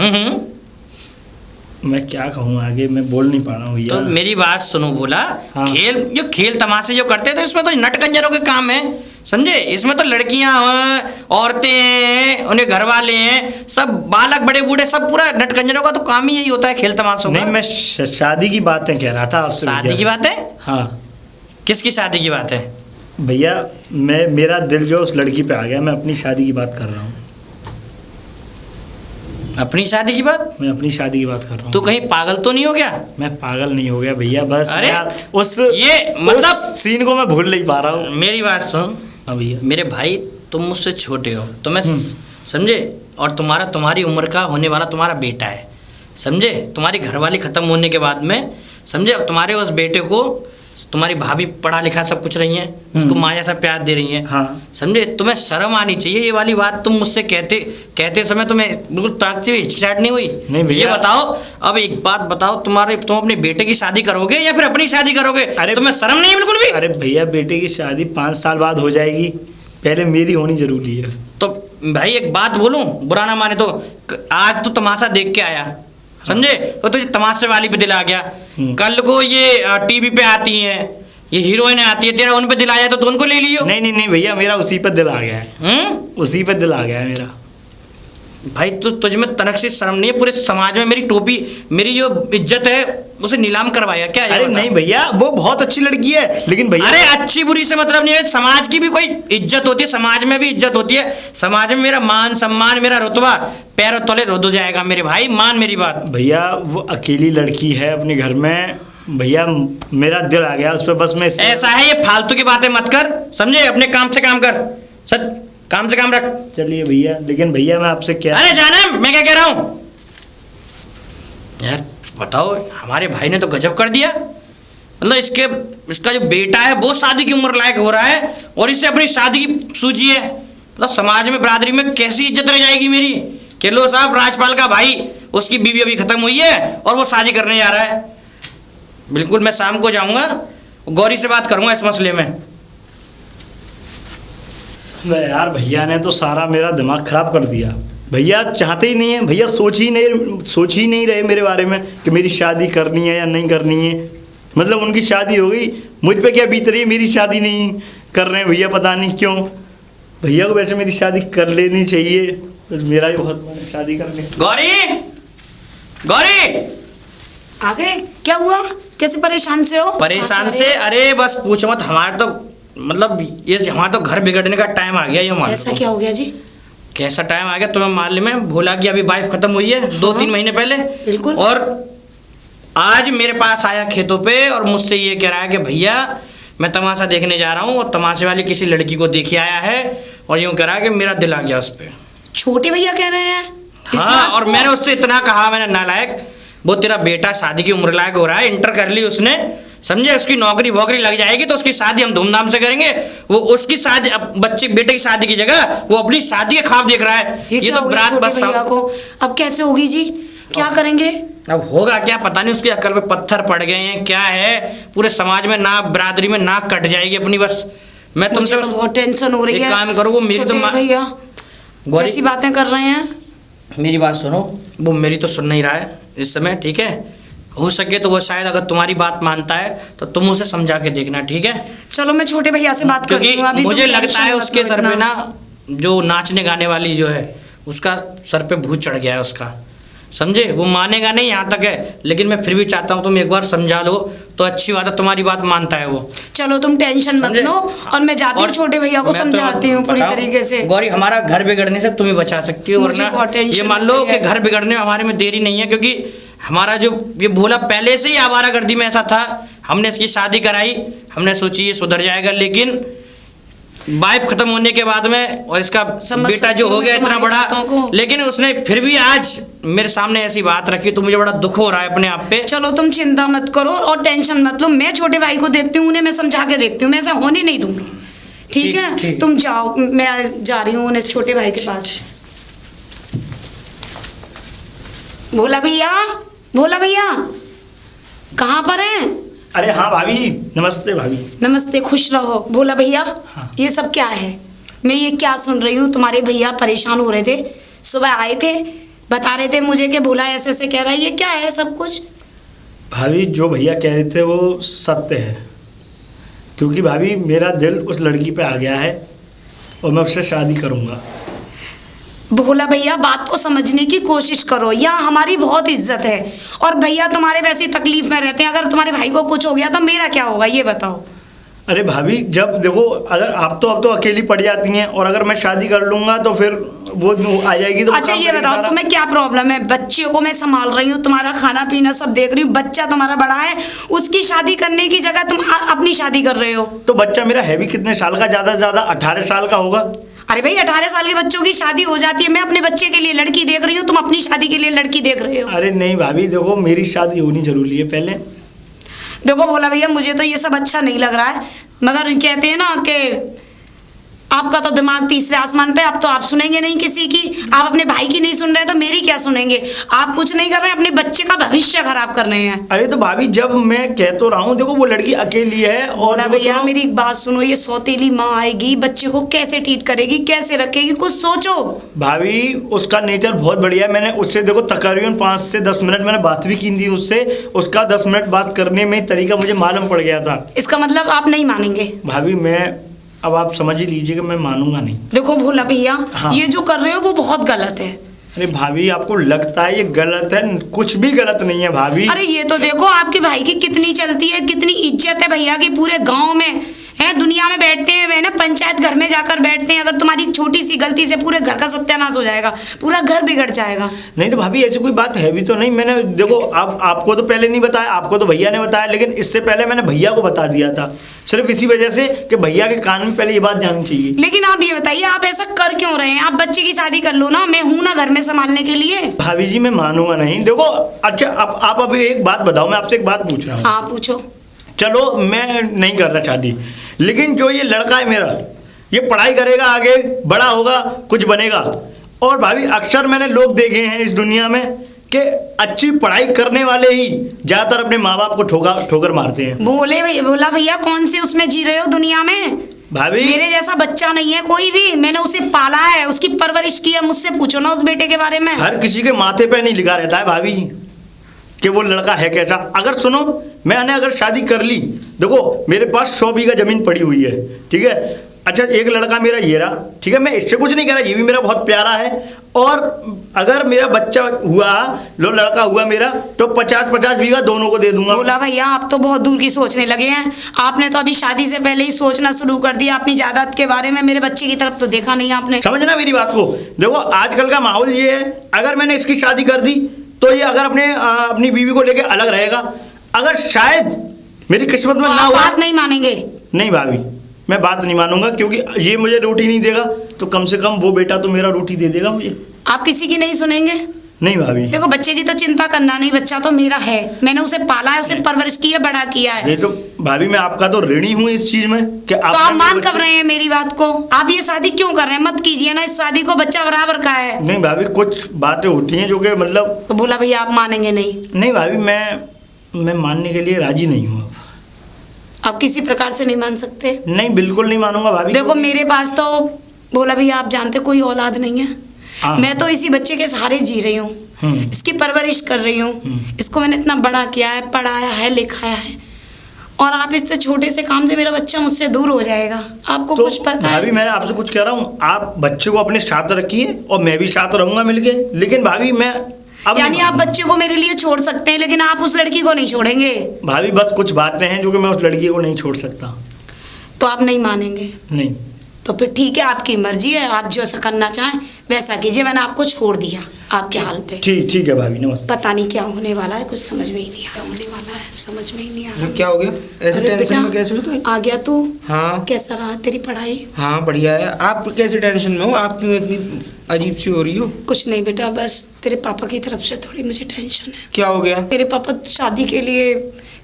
मैं क्या कहूँ आगे, मैं बोल नहीं पा रहा हूँ भैया। तो मेरी बात सुनो बोला। हाँ। खेल तमाशे जो करते हैं तो इसमें तो नट कंजरों के काम है, समझे? इसमें तो लड़कियां हैं, औरतें हैं, उन्हें घर वाले हैं, सब बालक बड़े बूढ़े, सब पूरा नट कंजरों का तो काम ही यही होता है, खेल तमाशों का। नहीं, मैं शादी की बातें कह रहा था आपसे। शादी की बात है? हाँ। किसकी शादी की बात है भैया? मेरा दिल जो उस लड़की पे आ गया, मैं अपनी शादी की बात कर रहा हूँ। अपनी शादी की बात? मैं अपनी शादी की बात कर रहा हूँ। तू कहीं पागल तो नहीं हो गया? मैं पागल नहीं हो गया भैया, बस अरे उस मतलब सीन को मैं भूल नहीं पा रहा हूँ। मेरी बात सुन। हाँ भैया। मेरे भाई तुम मुझसे छोटे हो, तुम्हें समझे, और तुम्हारी उम्र का होने वाला तुम्हारा बेटा है, समझे? तुम्हारी घरवाली खत्म होने के बाद में, समझे, अब तुम्हारे उस बेटे को तुम्हारी भाभी पढ़ा लिखा सब कुछ रही हैं, उसको माया सा प्यार दे रही हैं, हाँ। समझे? तुम्हें शर्म आनी चाहिए, ये वाली बात तुम मुझसे कहते समय तुम्हें बिल्कुल ताकती हुई हिचकिचाहट नहीं हुई? नहीं भैया। ये बताओ, अब एक बात बताओ, तुम अपने बेटे की शादी करोगे या फिर अपनी शादी करोगे? अरे तुम्हें शर्म नहीं है बिल्कुल भी? अरे भैया, बेटे की शादी 5 साल बाद हो जाएगी, पहले मेरी होनी जरूरी है। तो भाई एक बात बोलूं, बुरा ना माने तो, आज तू तमाशा देख के आया, समझे, तो तुझे तमाशे वाली पे दिल आ गया, कल को ये टीवी पे आती हैं, ये हीरोइन आती है, तेरा उन पे दिल आया तो उनको ले लियो। नहीं भैया, मेरा उसी पे दिल आ गया है। उसी पे दिल आ गया है मेरा। भाई तो तुझ में तनक से शर्म नहीं है? पूरे समाज में मेरी टोपी, मेरी जो इज्जत है उसे नीलाम करवाया क्या? अरे नहीं भैया, वो बहुत अच्छी लड़की है, लेकिन भैया अरे अच्छी बुरी से मतलब नहीं है, समाज की भी कोई इज्जत होती है, समाज में भी इज्जत होती है, समाज में मेरा मान सम्मान, मेरा रुतबा पैरों तले रुद जाएगा मेरे भाई, मान मेरी बात। भैया वो अकेली लड़की है अपने घर में, भैया मेरा दिल आ गया उस पर, बस मैं ऐसा है, ये फालतू की बातें मत कर, समझे? अपने काम से काम कर, सच काम से काम रख। चलिए भैया, लेकिन भैया मैं आपसे क्या, अरे जाना, मैं क्या कह रहा हूँ यार, बताओ, हमारे भाई ने तो गजब कर दिया, मतलब इसका जो बेटा है वो शादी की उम्र लायक हो रहा है और इससे अपनी शादी की सूझी है, मतलब समाज में बरादरी में कैसी इज्जत रह जाएगी मेरी कि लो साहब, राजपाल का भाई, उसकी बीवी अभी खत्म हुई है और वो शादी करने जा रहा है। बिल्कुल, मैं शाम को जाऊंगा, गौरी से बात करूंगा इस मसले में। यार भैया ने तो सारा मेरा दिमाग खराब कर दिया। भैया चाहते ही नहीं है, भैया सोच ही नहीं रहे मेरे बारे में कि मेरी शादी करनी है या नहीं करनी है। मतलब उनकी शादी हो गई, मुझ पे क्या बीत रही है, मेरी शादी नहीं कर रहे हैं भैया, पता नहीं क्यों। भैया को वैसे मेरी शादी कर लेनी चाहिए, बस मेरा भी बहुत मन है शादी करने। गौरी, गौरी आ गए? क्या हुआ, कैसे परेशान से हो? परेशान से? अरे बस पूछ मत, हमारे तो मतलब ये हमारा तो घर बिगड़ने का टाइम आ गया, ये मान लो। ऐसा क्या हो गया जी? कैसा टाइम आ गया तुम्हें मालूम में? भोला की अभी वाइफ खत्म हुई है 2-3 महीने पहले, बिल्कुल। और आज मेरे पास आया खेतों पे और मुझसे ये कह रहा है कि भैया मैं तमाशा देखने जा रहा हूँ, और तमाशे वाली किसी लड़की को देखे आया है, और यूँ कह रहा है कि मेरा दिल आ गया उस पर। छोटे भैया कह रहे हैं? हाँ, और मैंने उससे इतना कहा, मैंने नालायक, वो तेरा बेटा शादी की उम्र लायक हो रहा है, इंटर कर ली उसने, समझे, उसकी नौकरी वोकरी लग जाएगी तो उसकी शादी हम धूमधाम से करेंगे। वो उसकी शादी, बेटे की शादी की जगह वो अपनी शादी का ख्वाब देख रहा है। ये तो बरात बस को अब कैसे होगी जी, क्या करेंगे? अब होगा क्या पता नहीं, उसकी अक्ल पे पत्थर पड़ गए हैं क्या है, पूरे समाज में नाक, बरादरी में नाक कट जाएगी अपनी। बस मैं तुमसे तो बहुत टेंशन हो रही है। एक काम करो, वो मेरी तो भैया ऐसी बातें कर रहे हैं। मेरी बात सुनो, वो मेरी तो सुन नहीं रहा है इस समय, ठीक है? हो सके तो वो शायद अगर तुम्हारी बात मानता है तो तुम उसे समझा के देखना, ठीक है? चलो मैं छोटे भैया से बात करती हूँ। क्योंकि मुझे लगता है उसके सर पे ना, जो नाचने गाने वाली जो है उसका सर पे भूत चढ़ गया है उसका, समझे? वो मानेगा नहीं, यहाँ तक है, लेकिन मैं फिर भी चाहता हूँ तुम एक बार समझा लो तो अच्छी बात है, तुम्हारी बात मानता है वो। चलो तुम टेंशन मत लो, और मैं जाती हूँ छोटे भैया को समझाती हूँ पूरी तरीके से। गौरी, हमारा घर बिगड़ने से तुम ही बचा सकती हो, वरना ये मान लो कि घर बिगड़ने में हमारे में देरी नहीं है, क्योंकि हमारा जो ये भोला पहले से ही आवारागर्दी में ऐसा था। हमने इसकी शादी कराई, हमने सोची ये सुधर जाएगा, लेकिन वाइफ खत्म होने के बाद में, और इसका समझ बेटा सकती जो हूँ हो मैं गया इतना तुम्हारी बड़ा, बातों को। लेकिन उसने फिर भी आज मेरे सामने ऐसी बात रखी तो मुझे बड़ा दुख हो रहा है अपने आप पे। चलो तुम चिंता मत करो और टेंशन मत लो, मैं छोटे भाई को देखती हूँ, उन्हें मैं समझा के देखती हूँ, मैं ऐसा होने नहीं दूंगी। ठीक ठीक, है ठीक। तुम जाओ, मैं जा रही हूँ उन्हें छोटे भाई के पास। भोला भैया, भोला भैया कहाँ पर हैं? अरे हाँ भाभी, नमस्ते भाभी। नमस्ते, खुश रहो। भोला भैया हाँ। ये सब क्या है? मैं ये क्या सुन रही हूँ? तुम्हारे भैया परेशान हो रहे थे, सुबह आए थे, बता रहे थे मुझे कि भोला ऐसे ऐसे कह रहा है, ये क्या है सब कुछ? भाभी जो भैया कह रहे थे वो सत्य है, क्योंकि भाभी मेरा दिल उस लड़की पे आ गया है और मैं उससे शादी करूँगा। भोला भैया बात को समझने की कोशिश करो, यहाँ हमारी बहुत इज्जत है और भैया तुम्हारे वैसी तकलीफ में रहते हैं, अगर तुम्हारे भाई को कुछ हो गया तो मेरा क्या होगा ये बताओ। अरे भाभी जब देखो, अगर आप तो अब तो अकेली पड़ जाती हैं और अगर मैं शादी कर लूँगा तो फिर वो आ जाएगी तो अच्छा काम ये करेगी बताओ सारा। तुम्हें क्या प्रॉब्लम है? बच्चे को मैं संभाल रही हूँ, तुम्हारा खाना पीना सब देख रही हूँ, बच्चा तुम्हारा बड़ा है, उसकी शादी करने की जगह तुम अपनी शादी कर रहे हो। तो बच्चा मेरा है भी कितने साल का? ज़्यादा से ज़्यादा 18 साल का होगा। अरे भाई 18 साल के बच्चों की शादी हो जाती है, मैं अपने बच्चे के लिए लड़की देख रही हूँ, तुम अपनी शादी के लिए लड़की देख रहे हो। अरे नहीं भाभी देखो, मेरी शादी होनी जरूरी है पहले। देखो भोला भैया मुझे तो ये सब अच्छा नहीं लग रहा है, मगर कहते हैं ना कि आपका तो दिमाग तीसरे आसमान पे, अब तो आप सुनेंगे नहीं किसी की, आप अपने भाई की नहीं सुन रहे तो मेरी क्या सुनेंगे? आप कुछ नहीं कर रहे, अपने बच्चे का भविष्य खराब कर रहे हैं। अरे तो भाभी जब मैं कह तो रहा हूँ, देखो वो लड़की अकेली है और भोला देखो भैया सुनो, मेरी एक बात सुनो, ये सौतेली माँ आएगी, बच्चे को कैसे ट्रीट करेगी, कैसे रखेगी, कुछ सोचो। भाभी उसका नेचर बहुत बढ़िया है। मैंने उससे देखो तकरीबन 5 से 10 मिनट मैंने बात भी की थी उससे, उसका 10 मिनट बात करने में तरीका मुझे मालूम पड़ गया था। इसका मतलब आप नहीं मानेंगे? भाभी मैं, अब आप समझ ही लीजिए कि मैं मानूंगा नहीं। देखो भोला भैया हाँ। ये जो कर रहे हो वो बहुत गलत है। अरे भाभी आपको लगता है ये गलत है? कुछ भी गलत नहीं है भाभी। अरे ये तो देखो आपके भाई की कितनी चलती है, कितनी इज्जत है भैया की पूरे गांव में है, दुनिया में बैठते हैं वे ना, पंचायत घर में जाकर बैठते हैं, अगर तुम्हारी छोटी सी गलती से पूरे घर का सत्यानाश हो जाएगा, पूरा घर बिगड़ जाएगा। नहीं तो भाभी ऐसी कोई बात है भी तो नहीं। मैंने देखो आपको तो पहले नहीं बताया, आपको तो भैया ने बताया, लेकिन इससे पहले मैंने भैया को बता दिया था, सिर्फ इसी वजह से कि भैया के कान में पहले ये बात जानी चाहिए। लेकिन आप ये बताइए आप ऐसा कर क्यों रहे हैं? आप बच्चे की शादी कर लो ना, मैं हूं ना घर में संभालने के लिए। भाभी जी मैं मानूंगा नहीं। देखो अच्छा आप अभी एक बात बताओ, मैं आपसे एक बात पूछ रहा हूँ। हाँ पूछो। चलो मैं नहीं कर रहा शादी, लेकिन जो ये लड़का है मेरा, ये पढ़ाई करेगा, आगे बड़ा होगा, कुछ बनेगा। और भाभी अक्सर मैंने लोग देखे हैं इस दुनिया में कि अच्छी पढ़ाई करने वाले ही ज़्यादातर अपने माँ बाप को ठोकर मारते हैं। भोला भैया कौन से उसमें जी रहे हो दुनिया में? भाभी मेरे जैसा बच्चा नहीं है कोई भी, मैंने उसे पाला है, उसकी परवरिश की है, मुझसे पूछो ना उस बेटे के बारे में। हर किसी के माथे पे नहीं लिखा रहता है भाभी कि वो लड़का है कैसा। अगर सुनो, मैंने अगर शादी कर ली, देखो मेरे पास 100 बीघा जमीन पड़ी हुई है, ठीक है। अच्छा एक लड़का मेरा ये रहा, ठीक है, मैं इससे कुछ नहीं कह रहा, ये भी मेरा बहुत प्यारा है। और अगर मेरा बच्चा हुआ, लो लड़का हुआ मेरा, तो 50-50 बीघा दोनों को दे दूंगा। भोला भैया आप तो बहुत दूर की सोचने लगे हैं, आपने तो अभी शादी से पहले ही सोचना शुरू कर दिया अपनी जायदाद के बारे में, मेरे बच्चे की तरफ तो देखा नहीं आपने। समझना मेरी बात को। देखो आजकल का माहौल ये है, अगर मैंने इसकी शादी कर दी तो ये अगर अपनी बीवी को लेके अलग रहेगा। अगर शायद मेरी किस्मत में तो ना आप हुआ, बात नहीं मानेंगे? नहीं भाभी मैं बात नहीं मानूंगा, क्योंकि ये मुझे रोटी नहीं देगा तो कम से कम वो बेटा तो मेरा रोटी दे देगा मुझे। आप किसी की नहीं सुनेंगे? नहीं भाभी। देखो बच्चे की तो चिंता करना नहीं, बच्चा तो मेरा है, मैंने उसे पाला है, उसे परवरिश की है, बड़ा किया है। नहीं तो भाभी मैं आपका तो ऋणी हूँ इस चीज में कि तो आप मान कर रहे हैं मेरी बात को? आप ये शादी क्यों कर रहे हैं? मत कीजिए ना इस शादी को, बच्चा बराबर का है। नहीं भाभी कुछ बातें होती हैं जो कि मतलब। तो भोला भैया आप मानेंगे नहीं? नहीं भाभी मैं मानने के लिए राजी नहीं हूँ। आप किसी प्रकार से नहीं मान सकते? नहीं बिल्कुल नहीं मानूंगा भाभी। देखो मेरे पास तो भोला भैया आप जानते कोई औलाद नहीं है, हाँ। मैं तो इसी बच्चे के सहारे जी रही हूँ, इसकी परवरिश कर रही हूँ, इसको मैंने इतना बड़ा किया है, पढ़ाया है, लिखाया है, और आप इससे छोटे से काम से मेरा बच्चा मुझसे दूर हो जाएगा, आपको तो कुछ पता है? भाभी मैं आपसे कुछ कह रहा हूँ, आप बच्चे को अपने साथ रखिए और मैं भी साथ रहूंगा मिलके। लेकिन भाभी मैं अब यानी आप बच्चे को मेरे लिए छोड़ सकते हैं, लेकिन आप उस लड़की को नहीं छोड़ेंगे? भाभी बस कुछ बातें हैं जो कि मैं उस लड़की को नहीं छोड़ सकता। तो आप नहीं मानेंगे? नहीं। तो फिर ठीक है, आपकी मर्जी है, आप जो ऐसा करना चाहें वैसा कीजिए। मैंने आपको छोड़ दिया आपके हाल पे। ठीक है भाभी, नमस्ते। पता नहीं क्या होने वाला है, कुछ समझ में ही नहीं आ होने वाला है, समझ में ही नहीं आ रहा। क्या हो गया ऐसे अरे टेंशन बेटा, में कैसे हो तुम? आ गया तू? हाँ। कैसा रहा तेरी पढ़ाई? हाँ बढ़िया है। आप कैसे टेंशन में हो? आप क्यों इतनी अजीब सी हो रही हो? कुछ नहीं बेटा, बस तेरे पापा की तरफ से थोड़ी मुझे टेंशन है। क्या हो गया? तेरे पापा शादी के लिए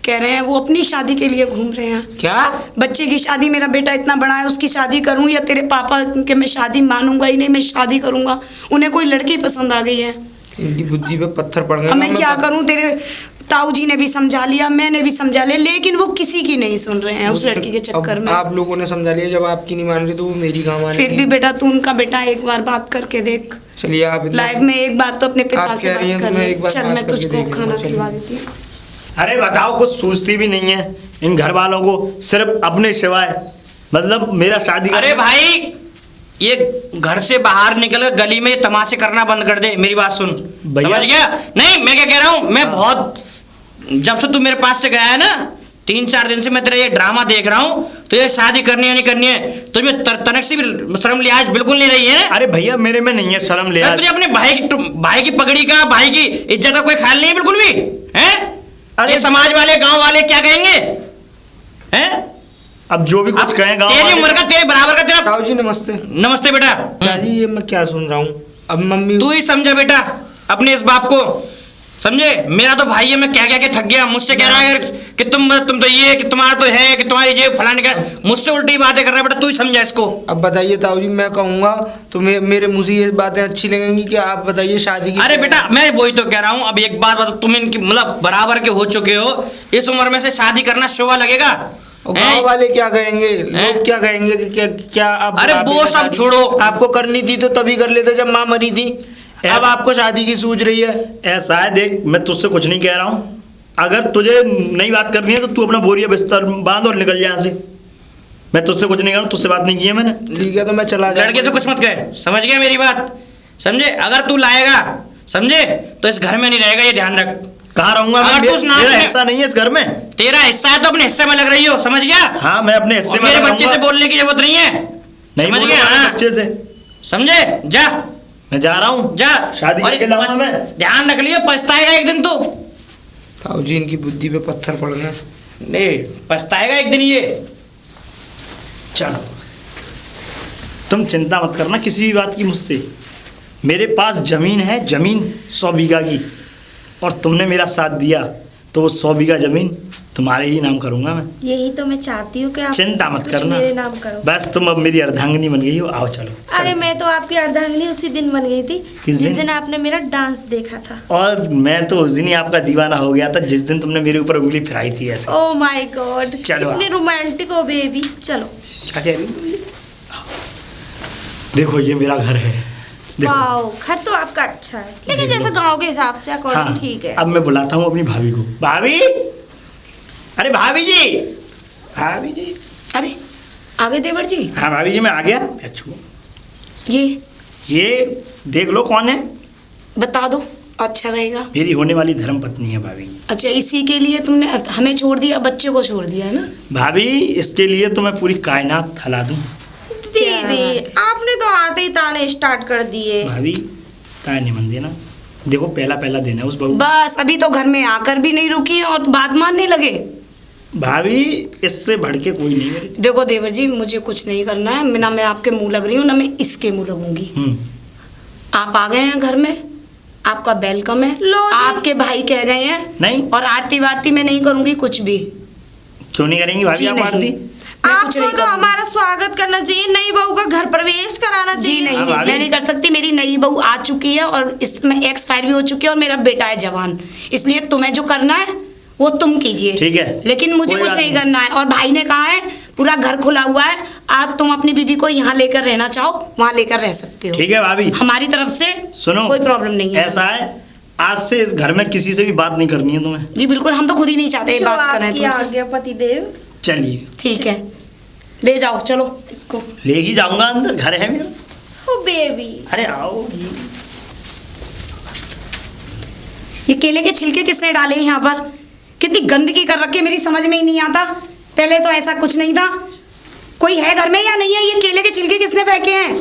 कह रहे हैं, वो अपनी शादी के लिए घूम रहे हैं। क्या? बच्चे की शादी, मेरा बेटा इतना बड़ा है, उसकी शादी करूं या तेरे पापा के मैं शादी मानूंगा ही नहीं, मैं शादी करूंगा। उन्हें कोई लड़की पसंद आ गई है। इनकी बुद्धि पे पत्थर पड़ गए। अब मैं क्या करूं? तेरे ताऊ जी ने भी समझा लिया, मैंने भी समझा लिया, लेकिन वो किसी की नहीं सुन रहे हैं उस लड़की के चक्कर में। आप लोगों ने समझा लिया, जब आपकी नहीं मान रही तो वो मेरी कहाँ मानेगी? फिर भी बेटा तू उनका बेटा, एक बार बात करके देख। चलिए आप लाइफ में एक बार तो अपने पिता आप से कह रही हैं बात तो कर मैं ले। एक बार चल बात मैं करके तुझको देख खाना लूँगा, खिलवा चलिए। देती हूँ। अरे बताओ, कुछ सोचती भी नहीं है इन घर वालों को, सिर्फ अपने सिवाय। मतलब मेरा शादी अरे भाई, ये घर से बाहर निकल कर गली में तमाशे करना बंद कर दे। मेरी बात सुन, भैया। समझ गया? नहीं, मैं क्या कह रहा हूँ, मैं बहुत, जब से तू मेरे पास से गया है ना, 3-4 दिन से मैं तेरा ये ड्रामा देख रहा हूँ। तो ये शादी करनी है नहीं करनी है, तुझे तनक से भी शर्म लिहाज बिल्कुल नहीं रही है ना? अरे भैया, मेरे में नहीं है शर्म यार, लिहाज। तुझे अपने भाई की पगड़ी का, भाई की इज्जत का कोई ख्याल नहीं है बिल्कुल भी, हैं? अरे समाज वाले, गांव वाले क्या कहेंगे, हैं? अब जो भी कुछ कहें गाँव तेरी वाले। उम्र का, तेरे बराबर का तेरा। ताऊ जी नमस्ते। नमस्ते बेटा। दादी ये मैं क्या सुन रहा हूँ? अब मम्मी तू ही समझा बेटा अपने इस बाप को, समझे? मेरा तो भाई है, मैं क्या क्या के थक गया। मुझसे कह रहा है कि तुम तो ये, कि तुम्हारा तो है, कि तुम्हारी ये फलाने का, मुझसे उल्टी बातें कर रहा है बेटा। तू ही समझा इसको। अब बताइए ताऊ जी, मैं कहूँगा तो मेरे मुंह से ये बातें अच्छी लगेंगी कि आप बताइए शादी की? अरे बेटा, मैं वही तो कह रहा हूँ। अब एक बात बताओ, तुम इनकी मतलब बराबर के हो चुके हो, इस उम्र में से शादी करना शोभा लगेगा? और गाँव वाले क्या कहेंगे, लोग क्या कहेंगे कि क्या आप? अरे वो सब छोड़ो। आपको करनी थी तो तभी कर लेते जब माँ मरी थी। अब आपको शादी की सूझ रही है? ऐसा है, देख मैं तुझसे कुछ नहीं कह रहा हूँ। अगर तुझे नई बात करनी है तो तू अपना बोरिया बिस्तर बांध और निकल जा यहाँ से। मैं तुझसे कुछ नहीं कर रहा हूँ, तुझसे बात नहीं की है मैंने। ठीक है तो मैं चला जाऊँ। लड़के से कुछ मत कहे, समझ गया मेरी बात? समझे? अगर तू लाएगा, समझे, तो इस घर में नहीं रहेगा, ये ध्यान रख। कहाँ रहूंगा मैं? मेरा हिस्सा नहीं है इस घर में। तेरा हिस्सा है तो अपने हिस्से में लग रही हो, समझ गया? हाँ, मैं अपने हिस्से में मेरे रहूंगा। बच्चे से बोलने की जरूरत नहीं है, नहीं समझ बोलूंगा गया? अपने हाँ। बच्चे से। समझे? जा, मैं जा रहा हूँ, जा। शादी और करके लाऊंगा मैं। ध्यान रख लियो, पछताएगा एक दिन तो। ताऊ जी इनकी बुद्धि पे पत्थर पड़ गए। नहीं, पछताएगा एक दिन ये। चलो, तुम चिंता मत करना किसी भी बात की मुझसे। मेरे पास जमीन है, जमीन 100 बीघा की, और तुमने मेरा साथ दिया तो वो 100 बीघा जमीन तुम्हारे ही नाम करूंगा मैं। यही तो मैं चाहती हूँ कि आप चिंता मत कुछ करना, मेरे नाम करो। बस तुम अब मेरी अर्धांगिनी बन गई हो। आओ चलो। अरे मैं तो आपकी अर्धांगिनी उसी दिन बन गई थी किस जिस दिन? दिन आपने मेरा डांस देखा था। और मैं तो उस दिन ही आपका दीवाना हो गया था, जिस दिन तुमने मेरे ऊपर उंगली फिराई थी ऐसे। ओह माय गॉड, चलो इतनी रोमांटिक हो बेबी। चलो। क्या कह रही हो? देखो ये मेरा घर है, देखो। वाओ, घर तो आपका अच्छा है, लेकिन देख जैसे लो। गांव के हिसाब से अकॉर्डिंग हाँ, ठीक है। अब मैं बुलाता हूँ अपनी भाभी को। भाभी, अरे भाभी जी, भाभी जी। अरे आगे देवर जी। हाँ भाभी जी, मैं आ गया। अच्छू, ये देख लो कौन है। बता दो, अच्छा रहेगा। मेरी होने वाली धर्म पत्नी है भाभी। अच्छा, इसी के लिए तुमने हमें छोड़ दिया, बच्चे को छोड़ दिया है ना? भाभी, इसके लिए तो मैं पूरी कायनात हला दूं। दीदी, आपने तो आते ही ताने स्टार्ट कर दिए। भाभी, ताने मन देना। देखो पहला पहला दिन है उस बहू। बस अभी तो घर में आकर भी नहीं रुकी है और बात मानने लगे। भाभी, इससे बढ़ के कोई नहीं मेरे। देखो देवर जी, मुझे कुछ नहीं करना है, ना मैं आपके मुंह लग रही हूँ, ना मैं इसके मुंह लगूंगी। आप आ गए हैं घर में, आपका वेलकम है। लो जी। आपके भाई कह गए हैं नहीं। और आरती वारती मैं नहीं करूंगी कुछ भी। क्यों नहीं करेंगी भाभी जी आप नहीं, आरती? मैं कुछ आपको नहीं तो करूंगी। हमारा स्वागत करना चाहिए, नई बहू का घर प्रवेश कराना जी चाहिए। नहीं, हाँ, भाभी। मैं नहीं कर सकती। मेरी नई बहू आ चुकी है और इसमें एक्सपायर भी हो चुकी है और मेरा बेटा है जवान, इसलिए तुम्हें जो करना है वो तुम कीजिए। ठीक है, लेकिन मुझे कोई कुछ बात नहीं नहीं। करना है। और भाई ने कहा है पूरा घर खुला हुआ है, आज तुम अपनी बीबी को यहाँ लेकर रहना चाहो वहाँ लेकर रह सकते हो। ठीक है भाभी, हमारी तरफ से सुनो, कोई प्रॉब्लम नहीं है। ऐसा है, आज से इस घर में किसी से भी बात नहीं करनी है तुम्हें। जी बिल्कुल, हम तो खुद ही नहीं चाहते जो बात करें आपकी तुमसे। आज्ञा पतिदेव। चलिए, ठीक है, ले जाओ, चलो इसको। ले ही जाऊंगा अंदर, घर है मेरा। ओ बेबी, अरे आओ। ये केले के छिलके किसने डाले यहाँ पर? कितनी गंदगी कर रखी है, मेरी समझ में ही नहीं आता। पहले तो ऐसा कुछ नहीं था, कोई है घर में या नहीं है? ये केले के छिलके किसने फेंके हैं?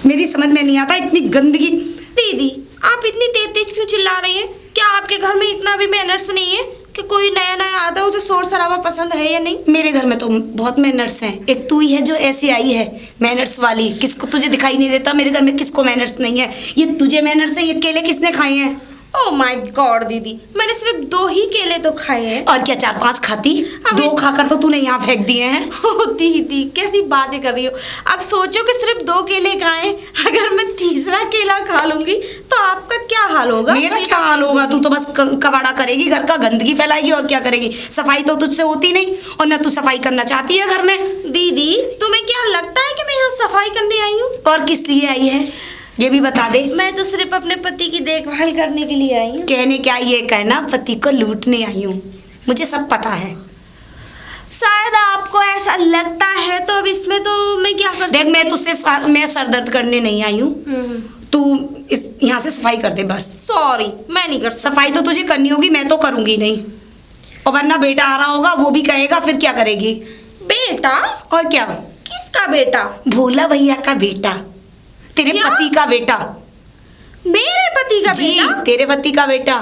मेरी समझ में नहीं आता इतनी गंदगी। दीदी आप इतनी तेज तेज क्यों चिल्ला रही हैं? क्या आपके घर में इतना भी मैनर्स नहीं है कि कोई नया नया आता है उसे शोर शराबा पसंद है या नहीं? मेरे घर में तो बहुत मैनर्स हैं। एक तू ही है जो ऐसी आई है मैनर्स वाली। किसको तुझे दिखाई नहीं देता मेरे घर में किसको मैनर्स नहीं है? ये तुझे मैनर्स है। ये केले किसने खाए हैं? ओह माय गॉड दीदी, मैंने सिर्फ 2 ही केले तो खाए हैं। और क्या 4-5 खाती? अभी- 2 खाकर तो तूने यहाँ फेंक दिए हैं। ओ दीदी कैसी बातें कर रही हो? अब सोचो कि सिर्फ 2 केले खाए, अगर मैं तीसरा केला खा लूंगी तो आपका क्या हाल होगा? मेरा क्या हाल होगा? तू तो बस कबाड़ा करेगी, घर का गंदगी फैलाएगी और क्या करेगी? सफाई तो तुझसे होती नहीं और न तू सफाई करना चाहती है घर में। दीदी तुम्हें क्या लगता है कि मैं यहाँ सफाई करने आई हूँ? और किस लिए आई है ये भी बता दे। मैं तो सिर्फ अपने पति की देखभाल करने के लिए आई हूँ। कहने क्या ये कहना पति को लूटने आई हूँ, मुझे सब पता है। शायद आपको ऐसा लगता है तो अब इसमें तो मैं क्या कर देख सकती मैं हूँ? तुझसे मैं सर दर्द करने नहीं आई हूँ। तू इस यहाँ से सफाई कर दे बस। सॉरी मैं नहीं कर सकती। सफाई तो तुझे करनी होगी, मैं तो करूंगी नहीं। और वरना बेटा आ रहा होगा वो भी कहेगा, फिर क्या करेगी? बेटा? और क्या? किसका बेटा? भोला भैया का बेटा, तेरे क्या? पति का बेटा। मेरे पति का जी बेटा? तेरे पति का बेटा।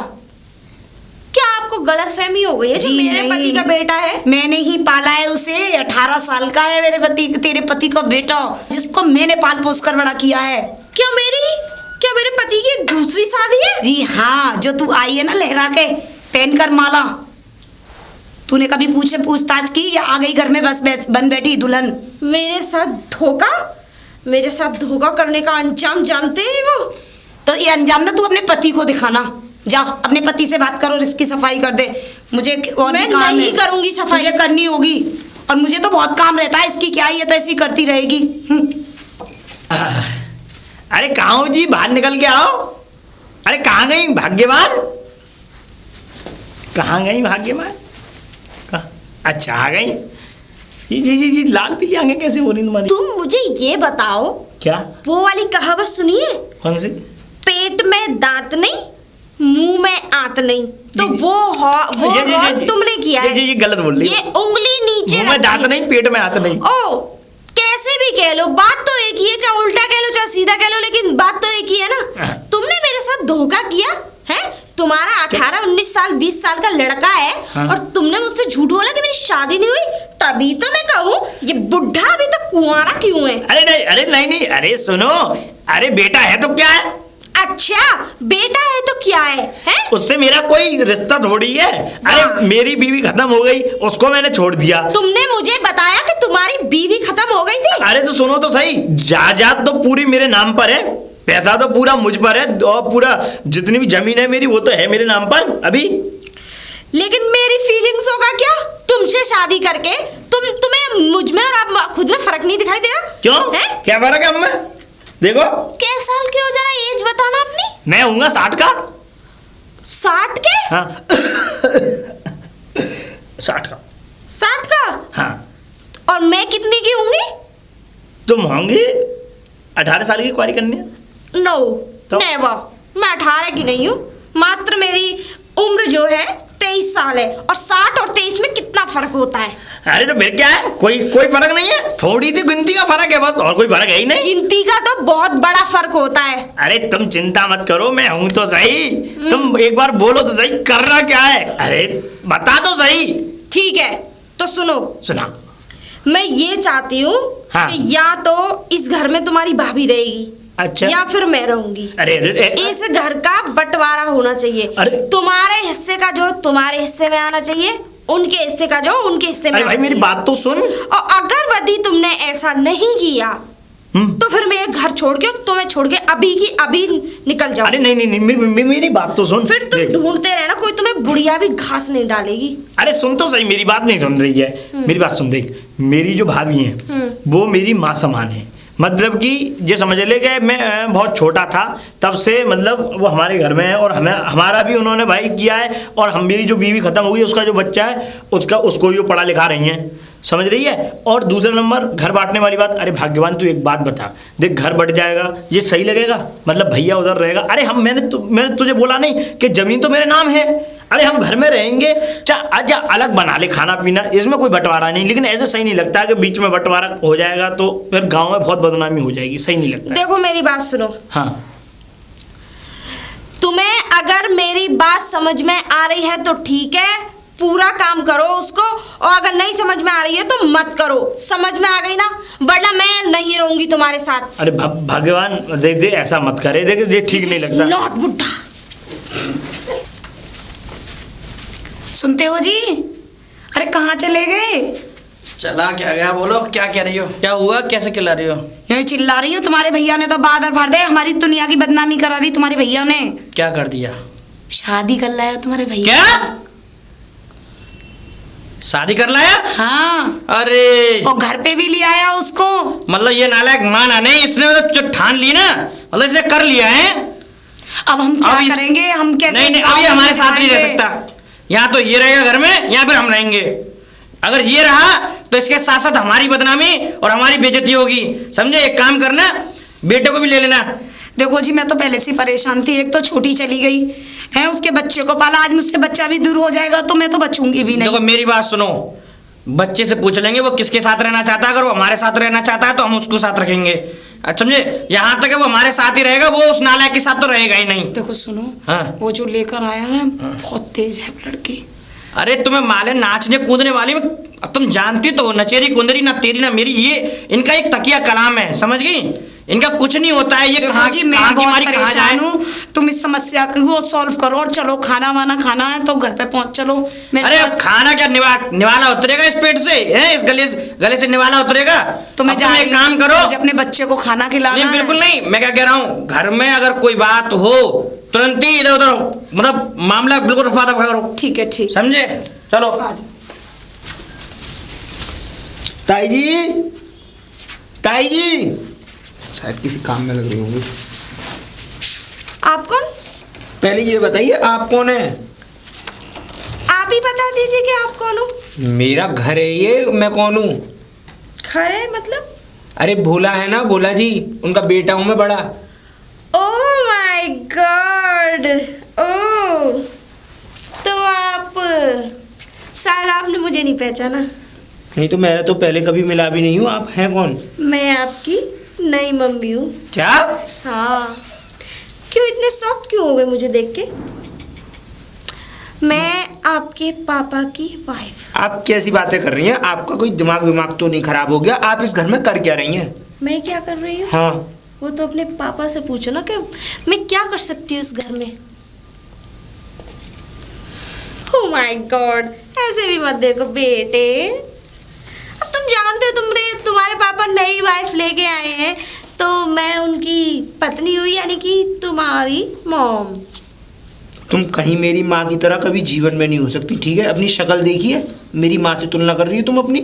क्या आपको गलतफहमी हो गई है जो जी मेरे नहीं। पति का बेटा है? मैंने ही पाला है उसे। 18 साल का है मेरे पति, तेरे पति का बेटा, जिसको मैंने पाल पोस कर बड़ा किया है। क्या मेरे पति की एक दूसरी शादी है? जी हाँ, जो तू आई है ना लहरा के पहनकर माला। तूने कभी पूछताछ की या आ गई घर में बस बन बैठी दुल्हन? मेरे साथ धोखा करने का अंजाम जानते हैं वो? तो ये अंजाम ना तू अपने पति को दिखाना। जा अपने पति से बात करो और इसकी सफाई कर दे। मुझे और भी मैं काम नहीं है। करूंगी सफाई। मुझे करनी होगी और मुझे तो बहुत काम रहता है। इसकी क्या है, ये तो ऐसी करती रहेगी। अरे कहाँ हो जी, बाहर निकल के आओ। अरे कहाँ गई भाग्यवान? कहाँ गई भाग्यवान? कहाँ? अच्छा आ गई। जी लाल पीली आंखें कैसे हो रही तुम्हारी? तुम मुझे ये बताओ, क्या? वो वाली कहावत सुनिए, कौन सी? पेट में दांत नहीं मुंह में आंत नहीं। तो जी। वो तुमने किया है। ये गलत बोल रही ये उंगली नीचे मुंह में दांत रखी। नहीं, पेट में हाथ नहीं। ओ कैसे भी कह लो, बात तो एक ही है, चाहे उल्टा कह लो चाहे सीधा कह लो, लेकिन बात तो एक ही है ना। तुमने मेरे साथ धोखा किया है। तुम्हारा 18-19 साल 20 साल का लड़का है। हाँ। और तुमने मुझसे झूठ बोला कि मेरी शादी नहीं हुई। तभी तो मैं कहूँ ये बुढ़ा अभी तक कुंवारा क्यों है। अरे नहीं, अरे सुनो, अरे बेटा है तो क्या है? अच्छा बेटा है तो क्या है, हैं? उससे मेरा कोई रिश्ता थोड़ी है। अरे मेरी बीवी खत्म हो गई, उसको मैंने छोड़ दिया। तुमने मुझे बताया कि तुम्हारी बीवी खत्म हो गई थी। अरे तो सुनो तो सही, जायदाद तो पूरी मेरे नाम पर है, पैसा तो पूरा मुझ पर है, और पूरा जितनी भी जमीन है मेरी वो तो है मेरे नाम पर अभी। लेकिन मेरी फीलिंग्स होगा क्या तुमसे शादी करके? तुम्हें मुझ में और आप खुद में फर्क नहीं दिखाई दे रहा? क्यों हैं? क्या फर्क है हमें? देखो क्या साल के हो, जरा एज बताना अपनी। मैं हूँगा 60 का। 60 के? हाँ 60 का। 60 का? हाँ और मैं कितनी की होंगी? तुम होंगी 18 साल की कुंवारी कन्या। नो तो? नेवर, मैं 18 की नहीं हूँ। मात्र मेरी उम्र जो है 23 साल है। और 60 और 23 में कितना फर्क होता है? अरे तो फिर क्या है, कोई फर्क नहीं है, थोड़ी सी गिनती का फर्क है बस, और कोई फर्क है ही नहीं। गिनती का तो बहुत बड़ा फर्क होता है। अरे तुम चिंता मत करो, मैं हूं तो सही। तुम एक बार बोलो तो सही, करना क्या है? अरे बता तो सही। ठीक है तो सुनो, सुना। मैं ये चाहती हूँ हाँ। कि या तो इस घर में तुम्हारी भाभी रहेगी, अच्छा। या फिर मैं रहूंगी। अरे इस घर का बंटवारा होना चाहिए। अरे। तुम्हारे हिस्से का जो तुम्हारे हिस्से में आना चाहिए, उनके हिस्से का जो उनके हिस्से में अरे आना भाई मेरी चाहिए। बात तो सुन। और अगर यदि तुमने ऐसा नहीं किया तो फिर मैं घर छोड़ के तुम्हें छोड़ के अभी की अभी निकल जाऊं। अरे नहीं, मेरी बात तो सुन। फिर तुम देख। ढूंढते रहना, कोई तुम्हें बुढ़िया भी घास नहीं डालेगी। अरे सुन तो सही, मेरी बात नहीं सुन रही है। मेरी बात सुन, देख मेरी जो भाभी है वो मेरी माँ समान है। मतलब कि ये समझ ले कि मैं बहुत छोटा था तब से, मतलब वो हमारे घर में है, और हमारा भी उन्होंने भाई किया है। और हम, मेरी जो बीवी खत्म हो गई, उसका जो बच्चा है उसको ही वो पढ़ा लिखा रही हैं, समझ रही है। और दूसरा नंबर घर बांटने वाली बात। अरे भाग्यवान तू एक बात बता, देख घर बट जाएगा ये सही लगेगा? मतलब भैया उधर रहेगा। अरे मैंने तुझे बोला नहीं कि जमीन तो मेरे नाम है। अरे हम घर में रहेंगे, अच्छा अलग बना ले खाना पीना, इसमें कोई बंटवारा नहीं, लेकिन ऐसे सही नहीं लगता है कि बीच में बंटवारा हो जाएगा तो फिर गांव में बहुत बदनामी हो जाएगी, सही नहीं लगता है। देखो मेरी बात सुनो, हाँ तुम्हें अगर मेरी बात समझ में आ रही है तो ठीक है, पूरा काम करो उसको, और अगर नहीं समझ में आ रही है तो मत करो। समझ में आ गई ना, वरना मैं नहीं रहूंगी तुम्हारे साथ। अरे भगवान देख दे, ऐसा मत करे, देख ये ठीक नहीं लगता। नॉट बुड्ढा। सुनते हो जी? अरे कहाँ चले गए? चला क्या गया, बोलो क्या कह रही हो, क्या हुआ, कैसे खिला रही हो? यूं ही चिल्ला रही हूँ, तुम्हारे भैया ने तो बादल भर दे, हमारी दुनिया की बदनामी करा दी तुम्हारे भैया ने। क्या कर दिया? शादी कर लाया तुम्हारे भैया। क्या शादी कर लाया? हाँ, अरे और घर पे भी ले आया उसको। मतलब ये नालायक माना नहीं, इसने मतलब जो ठान ली ना, मतलब इसने कर लिया है। अब हम क्या अब इस- करेंगे? हम कैसे? नहीं नहीं, अब ये हमारे साथ नहीं रह सकता। यहाँ तो ये रहेगा घर में, या फिर हम रहेंगे। अगर ये रहा तो इसके साथ साथ हमारी बदनामी और हमारी बेइज्जती होगी, समझे? एक काम करना, बेटे को भी ले लेना। देखो जी, मैं तो पहले से ही परेशान थी, एक तो छोटी चली गई है, उसके बच्चे को पाला, आज मुझसे बच्चा भी दूर हो जाएगा तो मैं तो बचूंगी भी नहीं। देखो मेरी बात सुनो, बच्चे से पूछ लेंगे वो किसके साथ रहना चाहता है, अगर वो हमारे साथ रहना चाहता है तो हम उसको साथ रखेंगे, समझे? यहाँ तक है वो हमारे साथ ही रहेगा, वो उस नालायक के साथ तो रहेगा ही नहीं। देखो सुनो, हाँ। वो जो लेकर आया है बहुत तेज है लड़की। अरे तुम्हें माले नाचने कूदने वाली में, अब तुम जानती तो हो, नचेरी कुंदरी ना तेरी ना मेरी, ये इनका एक तकिया कलाम है, समझ गई? इनका कुछ नहीं होता है, ये देखो कहाँ जी, कहाँ मैं की बहुत मारी कहाँ जाए। परेशान हूँ, तुम इस समस्या को सॉल्व करो और चलो, खाना वाना खाना है तो घर पे पहुंच चलो मेरे अरे साथ। अब खाना क्या निवाला उतरेगा इस पेट से, है? इस गले से निवाला उतरेगा? तो मैं अब तुम एक काम करो, मुझे अपने बच्चे को खाना खिलाना नहीं है। बिल्कुल नहीं, मैं क्या कह रहा हूँ, घर में अगर कोई बात हो तुरंत ही इधर उधर, मतलब मामला बिल्कुल रफा दफा करो, ठीक है, ठीक। समझे? चलो। ताई जी, ताई जी, शायद किसी काम में लग रही होंगी। आप कौन? पहले ये बताइए आप कौन है? आप ही बता दीजिए कि आप कौन हो। मेरा घर है ये, मैं कौन हूँ? घर है मतलब? अरे भोला है ना, भोला जी, उनका बेटा हूँ मैं बड़ा। ओह माय गॉड, ओह, तो आप शायद आपने मुझे नहीं पहचाना। नहीं तो मैं तो पहले कभी मिला भी नहीं हूँ, आप हैं कौन? मैं आपकी नई मम्मी हूँ। क्या? हाँ, क्यों इतने शॉक क्यों हो गए मुझे देख के? मैं आपके पापा की वाइफ। आप कैसी बातें कर रही हैं? आपका कोई दिमाग तो नहीं खराब हो गया? आप इस घर में कर क्या रही हैं? मैं क्या कर रही हूँ? हाँ, वो तो अपने पापा से पूछो ना कि मैं क्या कर सकती हूँ इस घर में। ओह माय गॉड, ऐसे भी मत देखो बेटे। अब तुम जानते हो तुम्हारे पापा नई वाइफ लेके आए हैं, तो मैं उनकी पत्नी हुई, यानी कि तुम्हारी मॉम। तुम कहीं मेरी माँ की तरह कभी जीवन में नहीं हो सकती, ठीक है? अपनी शक्ल देखिए, मेरी माँ से तुलना कर रही हो तुम अपनी।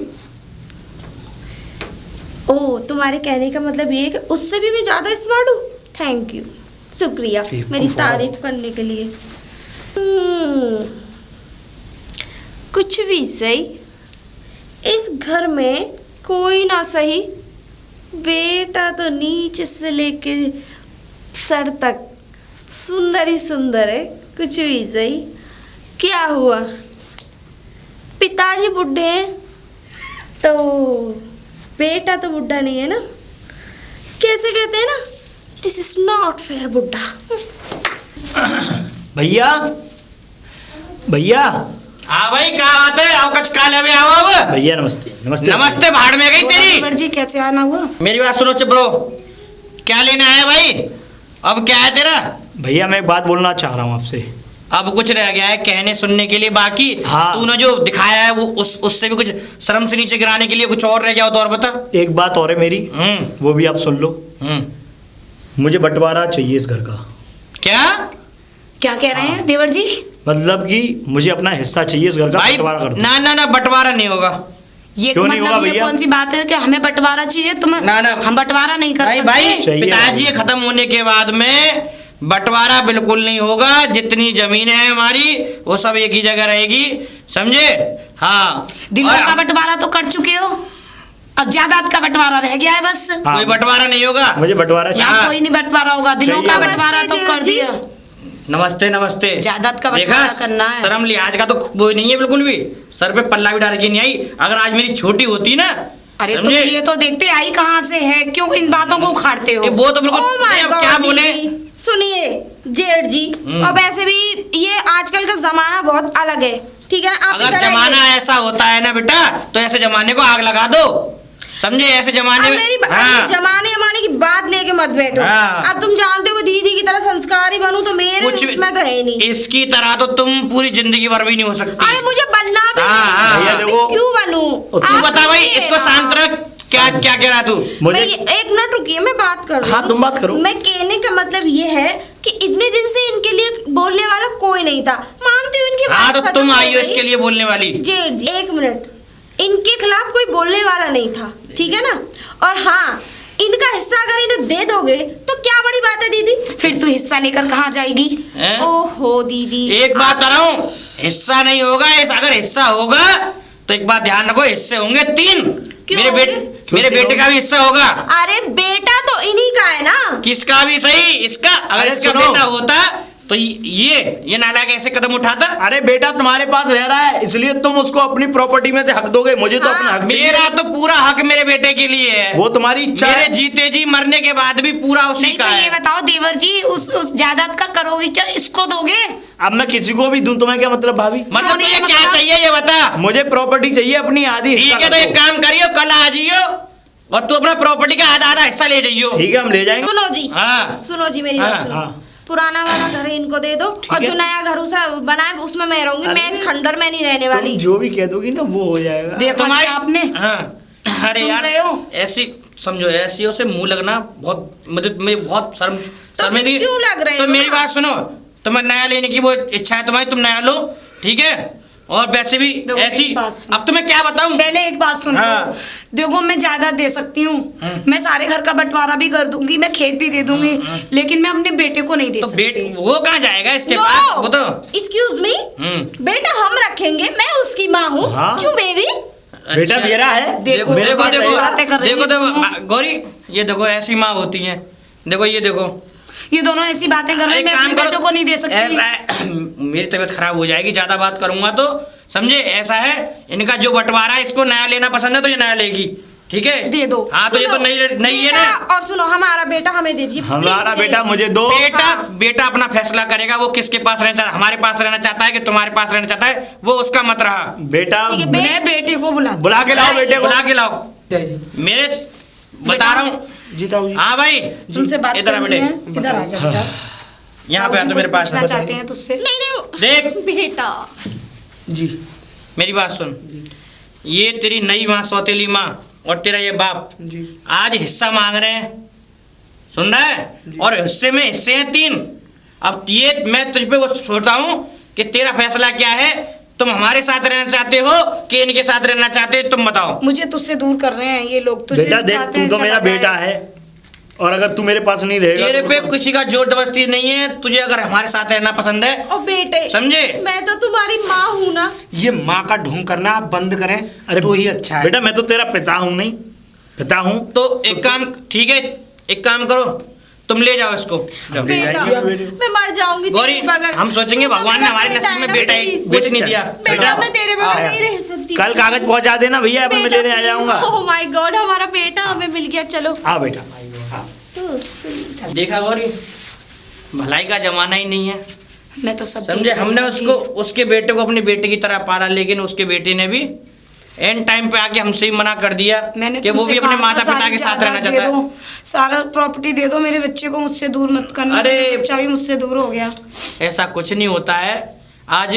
ओह, तुम्हारे कहने का मतलब ये है कि उससे भी मैं ज़्यादा स्मार्ट हूँ। थैंक यू, शुक्रिया मेरी तारीफ करने के लिए। कुछ भी सही, इस घर में कोई ना सही, बेटा तो नीचे से लेके सर तक सुंदर ही सुंदर है। कुछ भी सही, क्या हुआ? पिताजी बुढ़े हैं तो बेटा तो बुढ़ा नहीं है ना? कैसे कहते हैं ना, दिस इज नॉट फेयर बुढ़ा। भैया, भैया, हाँ भाई, क्या बात है? आओ कच काले में आओ अब। भैया नमस्ते। नमस्ते नमस्ते, भाड़ में गई तेरी। जी कैसे आना हुआ? मेरी बात सुनो चुप रहो, क्या लेने आया भाई? अब क्या है तेरा? भैया मैं एक बात बोलना चाह रहा हूँ आपसे। अब कुछ रह गया है कहने सुनने के लिए बाकी? हाँ। तूने जो दिखाया है वो उससे भी कुछ शर्म से नीचे गिराने के लिए कुछ और रह गया हो तो और बता। एक बात और है मेरी, वो भी आप सुन लो। मुझे बंटवारा चाहिए इस घर का। क्या क्या कह रहे हैं देवर जी? मतलब कि मुझे अपना हिस्सा चाहिए इस घर का, भाई? बंटवारा कर दो। ना ना ना, बंटवारा नहीं होगा। ये क्यों नहीं होगा मतलब ये भैया? कौन सी बात है कि हमें बंटवारा चाहिए? तुम ना, ना। हम बंटवारा नहीं कर भाई सकते। भाई, चाहिए पिताजी भाई। खत्म होने के बाद में बंटवारा बिल्कुल नहीं होगा। जितनी जमीन है हमारी वो सब एक ही जगह रहेगी, समझे? हाँ, दिनों और का बंटवारा तो कर चुके हो, अब जायदाद का बंटवारा रह गया है बस। हाँ। कोई बंटवारा नहीं होगा। मुझे बंटवारा चाहिए। यहाँ हाँ। कोई नहीं बंटवारा होगा, दिनों चाहिए का भाई। बंटवारा तो कर नमस्ते दिया। नमस्ते नमस्ते। जायदाद का देखा, बंटवारा करना है। शर्म लिहाज का तो वो नहीं है बिल्कुल भी। सर पे पल्ला भी डाल के नहीं आई। अगर आज मेरी छोटी होती ना, अरे तो समझे? ये तो देखते आई कहाँ से है, क्यों इन बातों को उखाड़ते हो? वो तो बिल्कुल Oh my अब God, क्या बोले। दीदी, सुनिए जेठ जी, और वैसे भी ये आजकल का जमाना बहुत अलग है, ठीक है ना? आपकी अगर तरह जमाना ये- ऐसा होता है ना बेटा, तो ऐसे जमाने को आग लगा दो, समझे? ऐसे जमाने अब में मेरी हाँ, जमाने जमाने की बात लेके मत बैठो। हाँ। अब तुम जानते हो कि दीदी की तरह संस्कारी बनूं तो मेरे कुछ भी- उसमें तो है ही नहीं। इसकी तरह तो तुम पूरी जिंदगी भर भी नहीं हो सकती। अरे मुझे बनना भी हाँ, नहीं हाँ, है। भैया मैं देखो, क्यों बनूं? तू आप बता भाई, सुनिए, इसको शांत हाँ। रख। क्या क्या कह रहा तू? मुझे एक मिनट रुकिए, मैं बात कर रही हाँ, हूँ। तुम बात करो। मैं कहने का मतलब ये है कि इतने दिन से इनके लिए बोलने वाला कोई नहीं था। मानती हूँ इनकी हाँ, बात तो खत्म तुम हो आई हो गई। इसके लिए बोलने वाली। जेठ जी एक मिनट, इनके खिलाफ कोई बोलने वाला नहीं था, ठीक है ना? और हाँ, इनका हिस्सा अगर इन्हें दे दोगे तो क्या बड़ी बात है दीदी? फिर तू हिस्सा लेकर कहाँ जाएगी? हैं? ओहो दीदी, एक बात बता रहा हूँ, हिस्सा नहीं होगा। अगर हिस्सा होगा तो एक बात ध्यान रखो, हिस्से होंगे 3। क्यों मेरे होंगे? मेरे बेटे का भी हिस्सा होगा। अरे बेटा तो इन्हीं का है ना। किसका भी सही, इसका। अगर अरे इसका सुनो। बेटा होता तो ये नालायक ऐसे कदम उठाता। अरे बेटा तुम्हारे पास रह रहा है, इसलिए तुम उसको अपनी प्रॉपर्टी में से हक दोगे। मुझे तो हाँ, अपना हक चाहिए। मेरा तो पूरा हक मेरे बेटे के लिए है। वो तुम्हारी इच्छा मेरे है। जीते जी मरने के बाद भी पूरा उसी नहीं का तो ये है। बताओ देवर जी, उस जायदाद का करोगे क्या? इसको दोगे? अब मैं किसी को भी दूं, तुम्हें क्या मतलब भाभी? मतलब क्यों नहीं तुझे है क्या मतलब? चाहिए ये बता। मुझे प्रॉपर्टी चाहिए अपनी आधी। ठीक हिस्सा है, तो कर एक दो। काम करियो, कल आ जाइयो और तू अपना प्रॉपर्टी का आधा आधा हिस्सा ले जाइयो। ठीक है, हम ले जाएंगे। सुनो जी, हाँ। सुनो जी, मेरी हाँ, बात सुनो। हाँ। पुराना वाला घर है, इनको दे दो, और है। जो नया घर उसा बनाए उसमें मैं रहूंगी। मैं इस खंडर में नहीं रहने तुम वाली। जो भी कह दोगी ना वो हो जाएगा। देखो तुम्हारी आपने हाँ। अरे सुन यार, रहे हो? ऐसी समझो, ऐसी से मुंह लगना बहुत मतलब मैं बहुत शर्मिंदगी। क्यों लग रहे तो हो मेरी ना? बात सुनो, तुम्हें नया लेने की वो इच्छा है तुम्हारी, तुम नया लो, ठीक है? और वैसे भी देखो, ऐसी, मेरी बात सुनो। अब तुम्हें क्या बताऊं? पहले एक बात सुनो। हाँ। देखो मैं जायदाद दे सकती हूँ, मैं सारे घर का बंटवारा भी कर दूंगी, मैं खेत भी दे दूंगी, लेकिन मैं अपने बेटे को नहीं दे तो सकती। वो कहाँ जाएगा इसके पास? वो तो एक्सक्यूज मी, बेटा हम रखेंगे, मैं उसकी माँ हूँ। हाँ। क्यों बेबी? बेटा अच्छा। मेरा है। देखो, मेरे देखो पास देखो सही बातें कर रही देखो है देखो तुम। गौरी, ये देखो ऐसी माँ होती है। देखो ये देखो, ये दोनों ऐसी बातें कर रहे हैं, मैं अपने बेटे को नहीं दे सकती। ऐसा है, मेरी तबीयत खराब हो जाएगी ज्यादा बात करूंगा तो, समझे? ऐसा है, इनका जो बंटवारा है, इसको नया लेना पसंद है तो ये नया लेगी, ठीक है? दे दो। हाँ, तो ये तो सुनो, नहीं है ना। बेटा, और सुनो, हमारा बेटा हमें दे दीजिए, हमारा please दे बेटा दीजिए। मुझे दो। बेटा अपना फैसला करेगा, वो किसके पास रहना चाहता है, हमारे पास रहना चाहता है कि तुम्हारे पास रहना चाहता है, वो उसका मत रहा। बेटा ठीक है, मैं बेटे को बुला बुला के लाओ बेटे को। बुला के लाओ। जय जी। मेरे बता रहा हूँ। जीताऊ जी। हाँ भाई, तुमसे बात इधर आ करनी बेटे, है, इधर आ जा बेटा। यहाँ पे आ बाबूजी तो मेरे कुछ पास पूछना चाहते हैं तुझसे। नहीं नहीं देख, बेटा, जी। मेरी बात सुन। ये तेरी नई माँ, सौतेली माँ, और तेरा ये बाप जी। आज हिस्सा मांग रहे हैं, सुन रहा है? और हिस्से में हिस्से हैं 3। अब ये मैं तुझ पे वो सोचता हूँ कि तेरा फैसला क्या है। तुम हमारे साथ रहना चाहते हो कि इनके साथ रहना चाहते हो? तुम बताओ। मुझे तुझसे दूर कर रहे हैं ये लोग, तुझे बेटा देख, चाहते तू हैं तो चला मेरा जाए। बेटा है, और अगर तू मेरे पास नहीं रहेगा तेरे तो पे किसी का जोर जबरदस्ती नहीं है। तुझे अगर हमारे साथ रहना पसंद है, और बेटे, समझे? मैं तो तुम्हारी माँ हूँ ना। ये माँ का ढोंग करना आप बंद करें, अरे तो ही अच्छा है। बेटा मैं तो तेरा पिता हूँ, नहीं पिता हूँ। तो एक काम, ठीक है, एक काम करो, तुम ले जाओ इसको। जाओ। बेटा, मैं मर जाऊंगी गौरी, तेरे बगैर। हम सोचेंगे तू तो भगवान ने मेरा हमारे बेटा नसीब है में ना, बेटा please। कुछ नहीं दिया। बेटा, मैं तेरे बगैर आया। नहीं रह सकती। कल कागज पहुंचा देना भैया, मैं लेने आ जाऊंगा। ओह माय गॉड, हमारा बेटा हमें मिल गया। चलो। हाँ बेटा। So sweet। देखा गौरी, भलाई का जमाना ही नहीं है, मैं तो सब समझे? देख रही हमने हूँ उसको, जी। उसके बेटे को अपने बेटे की तरह पाला, लेकिन उसके बेटे ने भी एंड टाइम पे आके हमसे ही मना कर दिया मैंने कि वो तुमसे भी अपने कहा माता था, पिता सारी के साथ जायदाद रहना दे चाहता है। दो, सारा प्रॉपर्टी दे दो, मेरे बच्चे को मुझसे दूर मत करना। अरे! मेरा बच्चा भी मुझसे दूर हो गया। ऐसा कुछ नहीं होता है। आज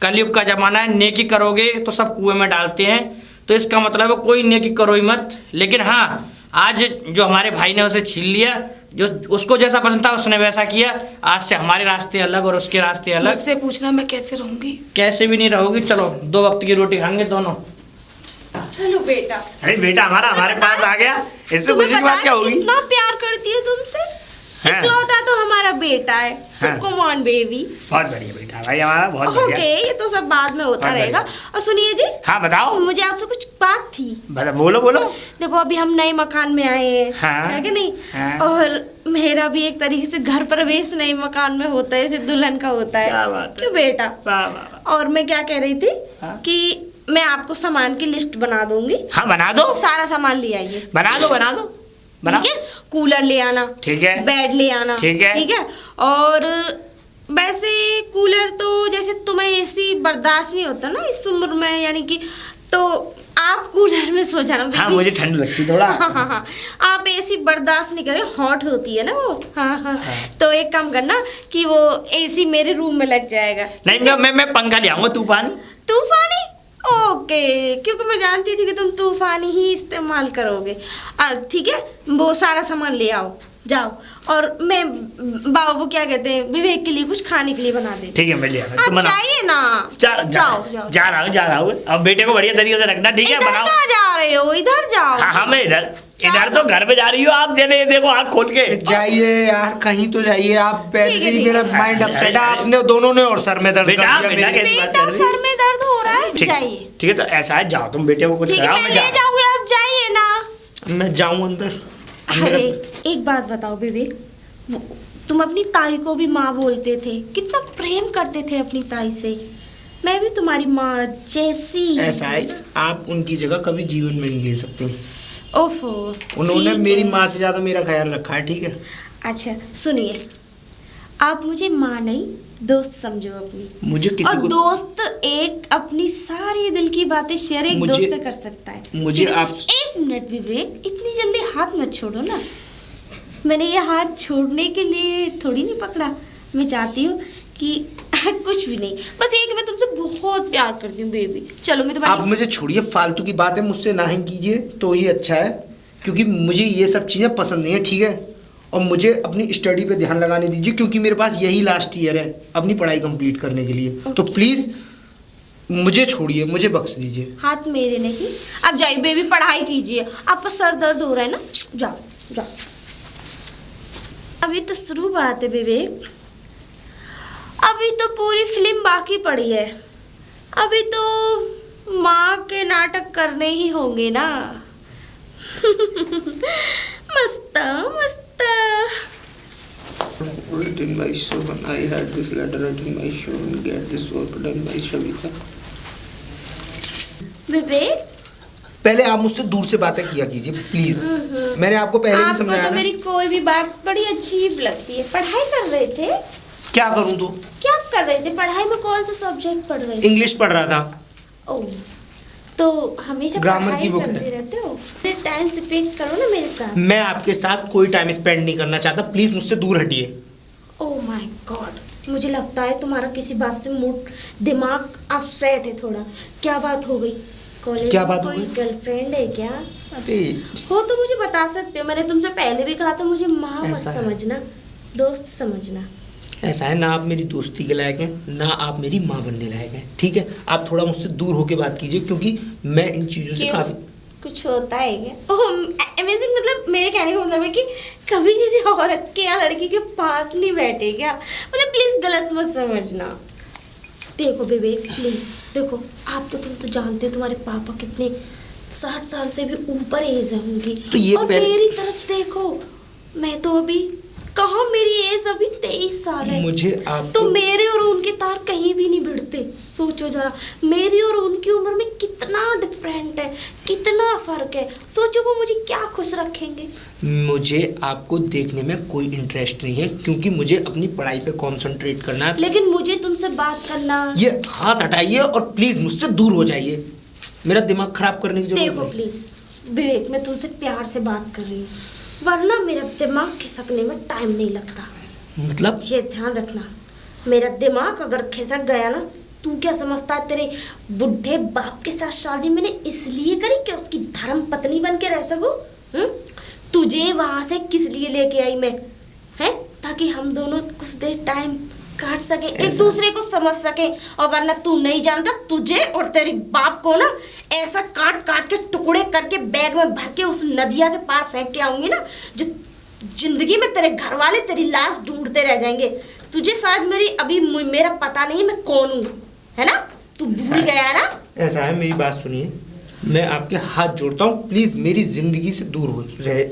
कलयुग का जमाना है, नेकी करोगे तो सब कुएं में डालते हैं, तो इसका मतलब है कोई नेकी करो ही मत। लेकिन हाँ, आज जो हमारे भाई ने उसे छीन लिया, जो उसको जैसा पसंद था उसने वैसा किया। आज से हमारे रास्ते अलग और उसके रास्ते अलग। मुझसे पूछना मैं कैसे रहूंगी? कैसे भी नहीं रहोगी। चलो 2 वक्त की रोटी खाएंगे दोनों। चलो बेटा। अरे बेटा हमारे पास आ गया, इससे तुम्हें खुशी की पता बात क्या है होगी? कितना प्यार करती है तुमसे। हैं? इकलौता तो हमारा बेटा है, सब हाँ। Come on baby. बहुत बढ़िया बेटा भाई हमारा, बहुत ओके, बढ़िया। ये तो सब बाद में होता बहुत रहेगा। बढ़िया। और सुनिए जी, हाँ बताओ। मुझे आपसे कुछ बात थी। बोलो बोलो। देखो अभी हम नए मकान में आए हैं, हाँ। है कि नहीं? हाँ। और मेरा भी एक तरीके से घर प्रवेश नए मकान में होता है, जैसे दुल्हन का होता है। क्या बात है। क्यों बेटा? वाह वाह वाह। और मैं क्या कह रही थी हाँ। कि मैं आपको सामान की लिस्ट बना दूंगी। हाँ बना दो, सारा सामान ले आइए। बना दो बना दो, बना। ठीक है, कूलर ले आना, ठीक है। बेड ले आना, ठीक है। ठीक है। और वैसे कूलर तो जैसे तुम्हें एसी बर्दाश्त नहीं होता ना इस उम्र में, यानी कि तो आप कूलर में सो जाना। हाँ बेबी। मुझे ठंड लगती थोड़ा। हाँ, आप एसी बर्दाश्त नहीं करें, हॉट होती है ना वो। हाँ। तो एक काम करना कि वो एसी मेरे रूम में लग जाएगा। नहीं मैं पंखा ले आऊंगा तूफानी। तूफानी? ओके, क्योंकि मैं जानती थी कि तुम तूफानी ही इस्तेमाल करोगे। ठीक है, वो सारा सामान ले आओ, जाओ। और मैं वो क्या कहते हैं, विवेक के लिए कुछ खाने के लिए बना दे। ठीक है मैं ले आऊंगा, तुम आप बनाओ। चाहिए ना? जाओ जा रहा हूँ। अब बेटे को बढ़िया तरीके से रखना, ठीक है? इधर बनाओ। कहाँ जा रहे हो? इधर जाओ। हाँ मैं इधर तो घर पे जा रही हो आप, चले देखो आँख खोल के। जाइए यार, कहीं तो जाइए आप। पहले से ही ठीक है। मेरा माइंड अपसेट है, आपने दोनों ने, और सर में दर्द कर बेटा, दिया बेटा, मेरे। कैसी बात बेटा कर रही? सर में दर्द हो रहा है, ठीक जाइए। ठीक है, तो ऐसा है, जाओ तुम बेटे को कुछ ठीक है, कराओ, मैं मैं ले जा। जाऊंगी, आप जाइए ना। मैं जाऊं अंदर? अरे एक बात बताओ विवेक, तुम अपनी ताई को भी माँ बोलते थे, कितना प्रेम करते थे अपनी ताई से। मैं भी तुम्हारी माँ जैसी। ऐसा है, आप उनकी जगह कभी जीवन में नहीं ले सकते। ओफो, उन्होंने ठीक मेरी है। माँ से ज्यादा मेरा ख्याल रखा है, ठीक है? अच्छा सुनिए, आप मुझे माँ नहीं दोस्त समझो अपनी। मुझे और किसी को दोस्त एक अपनी सारी दिल की बातें शेयर एक मुझे- दोस्त से कर सकता है। मुझे ठीक है? आप- एक मिनट विवेक, इतनी जल्दी हाथ मत छोड़ो ना। मैंने ये हाथ छोड़ने के लिए थोड़ी नहीं पकड़ा। मैं चाहती हूँ कि कुछ भी नहीं, बस ये कि मैं तुमसे बहुत प्यार करती हूँ बेबी। चलो मैं आप तुम्हारी मुझे छोड़िए, फालतू की बातें मुझसे ना ही कीजिए तो ही अच्छा है, क्योंकि मुझे ये सब चीज़ें पसंद नहीं है, ठीक है? और मुझे अपनी स्टडी पे ध्यान लगाने दीजिए, क्योंकि मेरे पास यही लास्ट ईयर है अपनी पढ़ाई कंप्लीट करने के लिए। तो प्लीज़ मुझे छोड़िए, मुझे बख्श दीजिए। हाथ मेरे नहीं, आप जाइए बेबी, पढ़ाई कीजिए। आपका सर दर्द हो रहा है ना, जाओ जाओ। अभी तो शुरू बात है विवेक, अभी तो पूरी फिल्म बाकी पड़ी है। अभी तो माँ के नाटक करने ही होंगे ना। मस्त मस्त। Written by Shovan. I had this letter written by Shovan. Get this work done by Shavita. विवेक, पहले आप मुझसे दूर से बातें किया कीजिए प्लीज। मैंने आपको पहले भी आपको समझाया तो ना। मेरी कोई भी बात बड़ी अजीब लगती है। पढ़ाई कर रहे थे? क्या करूं तो? क्या कर रहे थे? पढ़ाई में कौन सा सब्जेक्ट पढ़ रहे थे? इंग्लिश पढ़ रहा था। ओह, तो हमेशा ग्रामर पढ़ाई की बुक करते है। रहते हो? फिर टाइम स्पेंड करो ना मेरे साथ। मैं आपके साथ कोई टाइम स्पेंड नहीं करना चाहता, प्लीज मुझसे दूर हटिए। ओह माय गॉड, मुझे लगता है तुम्हारा किसी बात से मूड दिमाग अपसेट है थोड़ा। क्या बात हो गई? कॉलेज क्या में बात हो कोई गई? गर्लफ्रेंड है क्या? अरे हो तो मुझे बता सकते हो। मैंने तुमसे पहले भी कहा था, मुझे माँ मत ऐसा है। समझना, दोस्त समझना। ऐसा है ना, आप मेरी दोस्ती के लायक हैं ना आप मेरी माँ बनने लायक हैं, ठीक है? आप थोड़ा मुझसे दूर होके बात कीजिए, क्योंकि मैं इन चीज़ों से क्यों? काफ़ी कुछ होता है क्या? ओह अमेजिंग, मतलब मेरे कहने का मतलब है कि कभी किसी औरत के या लड़की के पास नहीं बैठे क्या? मतलब प्लीज गलत मत समझना। देखो विवेक प्लीज, देखो आप तो तुम तो जानते हो तुम्हारे पापा कितने 60 साल से भी ऊपर एज है उनकी। तो ये और मेरी तरफ देखो, मैं तो अभी कहाँ, मेरी एज अभी 23 साल है। मुझे आप तो मेरे और उनके तार कहीं भी नहीं भिड़ते। सोचो जरा, मेरी और उनकी उम्र में कितना डिफरेंट है, कितना फर्क है। सोचो वो मुझे क्या खुश रखेंगे। मुझे आपको देखने में कोई इंटरेस्ट नहीं है, क्योंकि मुझे अपनी पढ़ाई पे कंसंट्रेट करना है। लेकिन मुझे तुमसे बात करना। ये हाथ हटाइए और प्लीज मुझसे दूर हो जाइए। मेरा दिमाग खराब करने की जरूरत देखो नहीं। प्लीज विवेक, मैं तुमसे प्यार से बात कर रही हूँ, वरना मेरा दिमाग खिसकने में टाइम नहीं लगता। मतलब ये ध्यान रखना, मेरा दिमाग अगर खिसक गया ना, तू क्या समझता है तेरे बुढ़े बाप के साथ शादी मैंने इसलिए करी कि उसकी धर्म पत्नी बन के रह सकूं? तुझे वहां से किस लिए लेके आई मैं, है? ताकि हम दोनों कुछ देर टाइम काट सके, एक दूसरे को समझ सके। और वरना तू नहीं जानता, तुझे और तेरे बाप को ना ऐसा काट काट के टुकड़े करके बैग में भर के उस नदिया के पार फेंक के आऊंगी ना, जो जिंदगी में तेरे घर वाले तेरी लाश ढूंढते रह जाएंगे। तुझे शायद मेरा पता नहीं मैं कौन हूँ, है ना? तू भूल गया है ना? ऐसा है, मेरी बात सुनिए, मैं आपके हाथ जोड़ता हूँ, प्लीज मेरी जिंदगी से दूर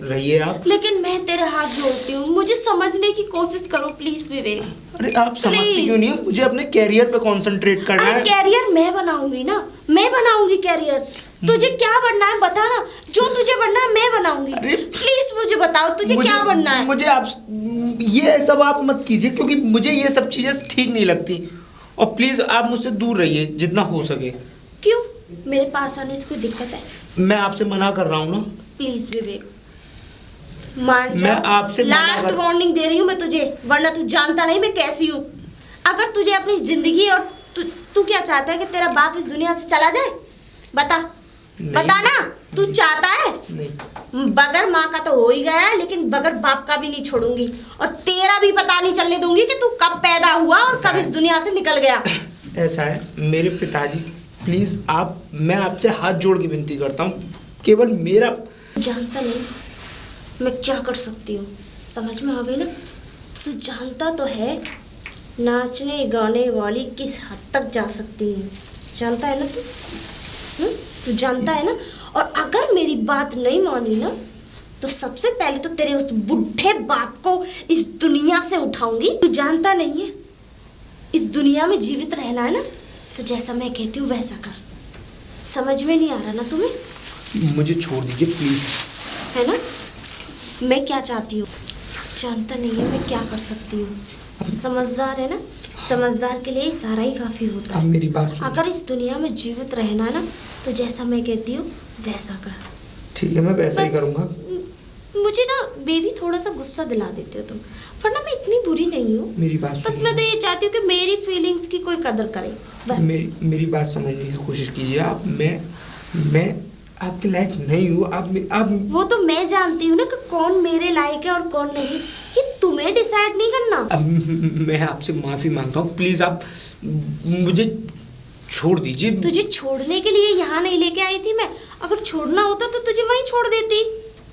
रहिए आप। लेकिन मैं तेरे हाथ जोड़ती हूँ, मुझे समझने की कोशिश करो प्लीज विवेक। अरे आप समझते क्यों नहीं है? मुझे अपने कैरियर पे कंसंट्रेट करना है। कैरियर मैं बनाऊंगी ना, मैं बनाऊंगी कैरियर। तुझे क्या बनना है बता ना, जो तुझे बनना है मैं बनाऊंगी। प्लीज मुझे बताओ तुझे क्या बनना है। मुझे आप ये सब आप मत कीजिए, क्योंकि मुझे ये सब चीजें ठीक नहीं लगती, और प्लीज आप मुझसे दूर रहिए जितना हो सके। क्यों? मेरे पास आने से कोई दिक्कत है? मैं आपसे मना कर रहा हूँ ना। प्लीज विवेक मान जा। मैं आपसे लास्ट वार्निंग दे रही हूँ मैं तुझे, वरना तू जानता नहीं मैं कैसी हूँ। अगर तुझे अपनी जिंदगी और तू क्या चाहता है कि तेरा बाप इस दुनिया से चला जाए? बता बता ना, तू चाहता है? नहीं। बगैर माँ का तो हो ही गया है, लेकिन बगैर बाप का भी नहीं छोड़ूंगी, और तेरा भी पता नहीं चलने दूंगी कि तू कब पैदा हुआ और कब इस दुनिया से निकल गया। ऐसा है मेरे पिताजी, प्लीज आप, मैं आपसे हाथ जोड़ के विनती करता हूँ, केवल मेरा। जानता नहीं मैं क्या कर सकती हूँ, समझ में आ गई ना? तू जानता तो है नाचने गाने वाली किस हद तक जा सकती है, जानता है ना तू? तू जानता है ना? और अगर मेरी बात नहीं मानी ना, तो सबसे पहले तो तेरे उस बुढ़े बाप को इस दुनिया से उठाऊंगी। तू जानता नहीं है, इस दुनिया में जीवित रहना है ना, तो जैसा मैं कहती हूँ वैसा कर। समझ में नहीं आ रहा ना तुम्हें? मुझे छोड़ दीजिए प्लीज। है ना मैं क्या चाहती हूँ? जानता नहीं है मैं क्या कर सकती हूँ। समझदार है ना? समझदार के लिए इशारा ही काफी होता है। मेरी बात सुनो। अगर इस दुनिया में जीवित रहना है ना, तो जैसा मैं कहती हूँ वैसा कर। ठीक है, मैं वैसा ही बस करूँगा। मुझे ना बेबी थोड़ा सा गुस्सा दिला देते हो तुम, वरना मैं इतनी बुरी नहीं हूँ। मेरी बात बस सुनिए। मैं तो ये चाहती हूँ कि मेरी फीलिंग्स की कोई कदर करे, बस। मेरी बात समझने की कोशिश कीजिए आप। मैं आपके लायक नहीं हूँ। आप वो तो मैं जानती हूँ ना कि कौन मेरे लायक है और कौन नहीं, ये तुम्हें डिसाइड नहीं करना। अब मैं आपसे माफी मांगता हूँ, प्लीज आप मुझे छोड़ दीजिए। तुझे छोड़ने के लिए यहाँ नहीं लेके आई थी मैं। अगर छोड़ना होता तो तुझे वहीं छोड़ देती,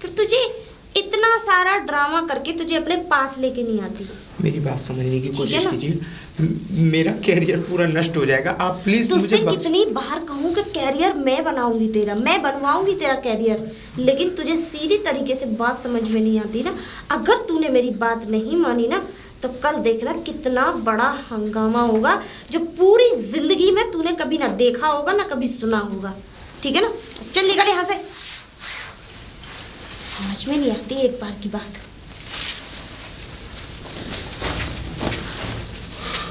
फिर तुझे इतना सारा ड्रामा करके तुझे अपने पास लेके नहीं आती। मेरी बात समझने की ठीक कोशिश है ना? कीजिए। मेरा कैरियर पूरा नष्ट हो जाएगा, आप प्लीज मुझे तुझसे कितनी बार कहूँ कि कैरियर मैं बनाऊंगी तेरा, मैं बनवाऊंगी तेरा कैरियर, लेकिन तुझे सीधी तरीके से बात समझ में नहीं आती ना। अगर तूने मेरी बात नहीं मानी ना, तो कल देखना कितना बड़ा हंगामा होगा, जो पूरी जिंदगी में तूने कभी ना देखा होगा ना कभी सुना होगा। ठीक है ना? चल निकल यहाँ से। समझ में नहीं आती एक बार की बात।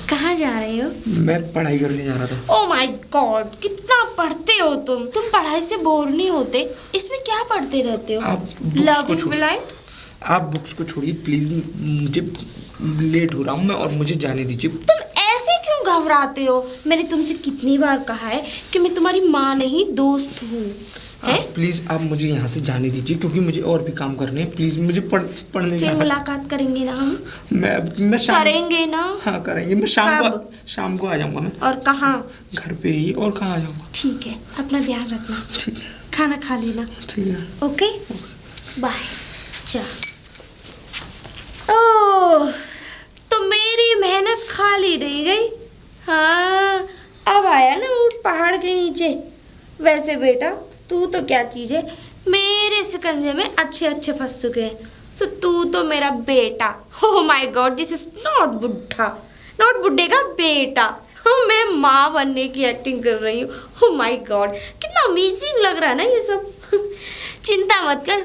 कहाँ जा रहे हो? मैं पढ़ाई करने जा रहा था। ओह माय गॉड, कितना पढ़ते हो तुम पढ़ाई से बोर नहीं होते? इसमें क्या पढ़ते रहते हो? आप बुक्स को लव छोड़- ब्लाइंड। आप बुक्स को छोड़िए प्लीज, मुझे लेट हो रहा हूँ मैं, और मुझे जाने दीजिए। तुम ऐसे क्यों घबराते हो? मैंने तुमसे कितनी बार कहा है कि मैं तुम्हारी माँ नहीं दोस्त हूँ, है? प्लीज आप मुझे यहाँ से जाने दीजिए, क्योंकि मुझे और भी काम करने हैं। प्लीज मुझे पढ़ने फिर जाना है। मुलाकात करेंगे ना हम? मैं शाम, करेंगे ना? हाँ करेंगे। मैं शाम को आ जाऊंगा मैं। और कहाँ? घर पे ही, और कहाँ आ जाऊंगा। ठीक है, अपना ध्यान रखना। ठीक है, खाना खा लेना। ठीक है। Okay bye. जा। ओह, तो मेरी मेहनत खाली नहीं गई। हाँ, अब आया ना ऊँट पहाड़ के नीचे। वैसे बेटा तू तो क्या चीज़ है, मेरे शिकंजे में अच्छे अच्छे फंस चुके हैं। सो तू तो मेरा बेटा। Oh my God, this is not बुढ़ा, नॉट बुढ़े का बेटा। मैं माँ बनने की एक्टिंग कर रही हूँ। ओह माय गॉड, कितना अमेजिंग लग रहा है ना ये सब। चिंता मत कर,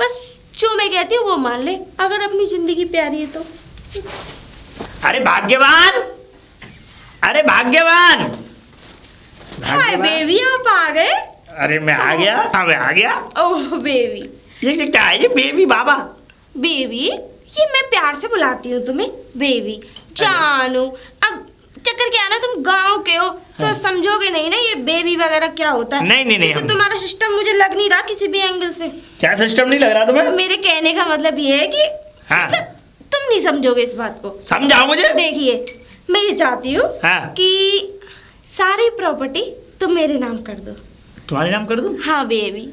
बस जो मैं कहती हूँ वो मान ले, अगर अपनी जिंदगी प्यारी है तो। अरे भाग्यवान, अरे भाग्यवान, हाय बेबी, आप आ गए? अरे मैं आ गया। हाँ मैं आ गया। ओह बेबी। ये क्या है ये बेबी बाबा? बेबी, ये मैं प्यार से बुलाती हूँ तुम्हें बेबी। जानू, अब चक्कर क्या है ना, तुम गांव के हो तो समझोगे नहीं ना ये बेबी वगैरह क्या होता है। नहीं, क्योंकि हम- तुम्हारा सिस्टम मुझे लग नहीं रहा किसी भी एंगल से। क्या सिस्टम नहीं लग रहा तुम्हें? मेरे कहने का मतलब ये है कि हाँ। मतलब तुम नहीं समझोगे इस बात को। समझाओ मुझे। देखिए, मैं ये चाहती हूँ हाँ। कि सारी प्रॉपर्टी तुम मेरे नाम कर दो। तुम्हारे नाम कर दूं? हाँ बेबी,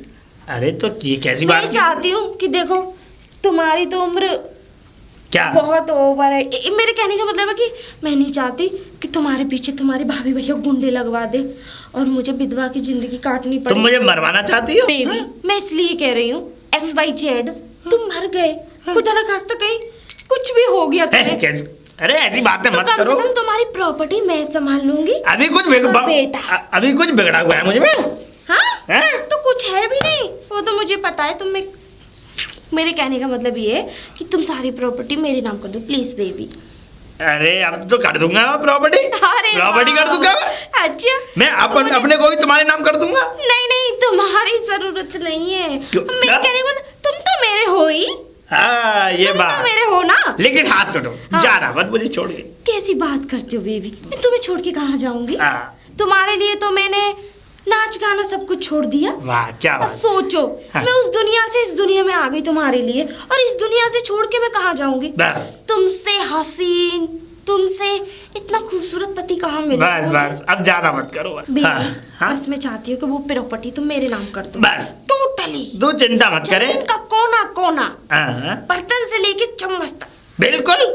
अरे तो ये कैसी मैं बात? चाहती हूँ कि देखो तुम्हारी तो उम्र क्या? बहुत ओवर है। मेरे कहने का मतलब है कि मैं नहीं चाहती कि तुम्हारे पीछे तुम्हारे भाभी भैया गुंडे लगवा दे और मुझे विधवा की जिंदगी काटनी पड़े। तुम मुझे मरवाना चाहती हो? बेबी, मैं इसलिए कह रही हूँ XYZ, तुम मर गए, खुदा न खास्ता कहीं कुछ भी हो गया तुम्हें, अरे ऐसी बातें तो मत कम करो। से कम तुम्हारी प्रॉपर्टी मैं संभाल लूंगी। अभी कुछ बेटा। अभी कुछ बिगड़ा हुआ है मुझ में। हाँ हैं? तो कुछ है भी नहीं, वो तो मुझे पता है। तुम्हें मेरे कहने का मतलब ये है कि तुम सारी प्रॉपर्टी मेरे नाम कर दो प्लीज बेबी। अरे अब तो कर दूंगा प्रॉपर्टी। अरे प्रॉपर्टी कर दूंगा मैं। अच्छा, मैं अपने को भी तुम्हारे नाम कर दूंगा। नहीं नहीं, तुम्हारी जरूरत नहीं है। क्यों? मेरे क्या? कहने का मतलब तुम तो मेरे हो ही, हाँ ये तुम तो बात। मेरे हो ना। लेकिन हाथ सुनो, हाँ। जाना मत मुझे छोड़ के। कैसी बात करती हो बेबी, मैं तुम्हें छोड़ के कहाँ जाऊंगी? हाँ। तुम्हारे लिए तो मैंने नाच गाना सब कुछ छोड़ दिया। वाह क्या अब बात। सोचो, हाँ। मैं उस दुनिया से इस दुनिया में आ गई तुम्हारे लिए, और इस दुनिया से छोड़ के मैं कहाँ जाऊंगी? बस तुमसे हसीन, तुमसे इतना खूबसूरत पति कहाँ मिलेगा बस मुझे? बस अब ज्यादा मत करो बस। बेबी, हाँ, हाँ। बस मैं चाहती हूँ कि वो प्रॉपर्टी तुम मेरे नाम कर दो बस। टोटली। तू चिंता मत करे। जमीन का कोना कोना, हाँ, बर्तन से लेके चम्मच तक। बिल्कुल।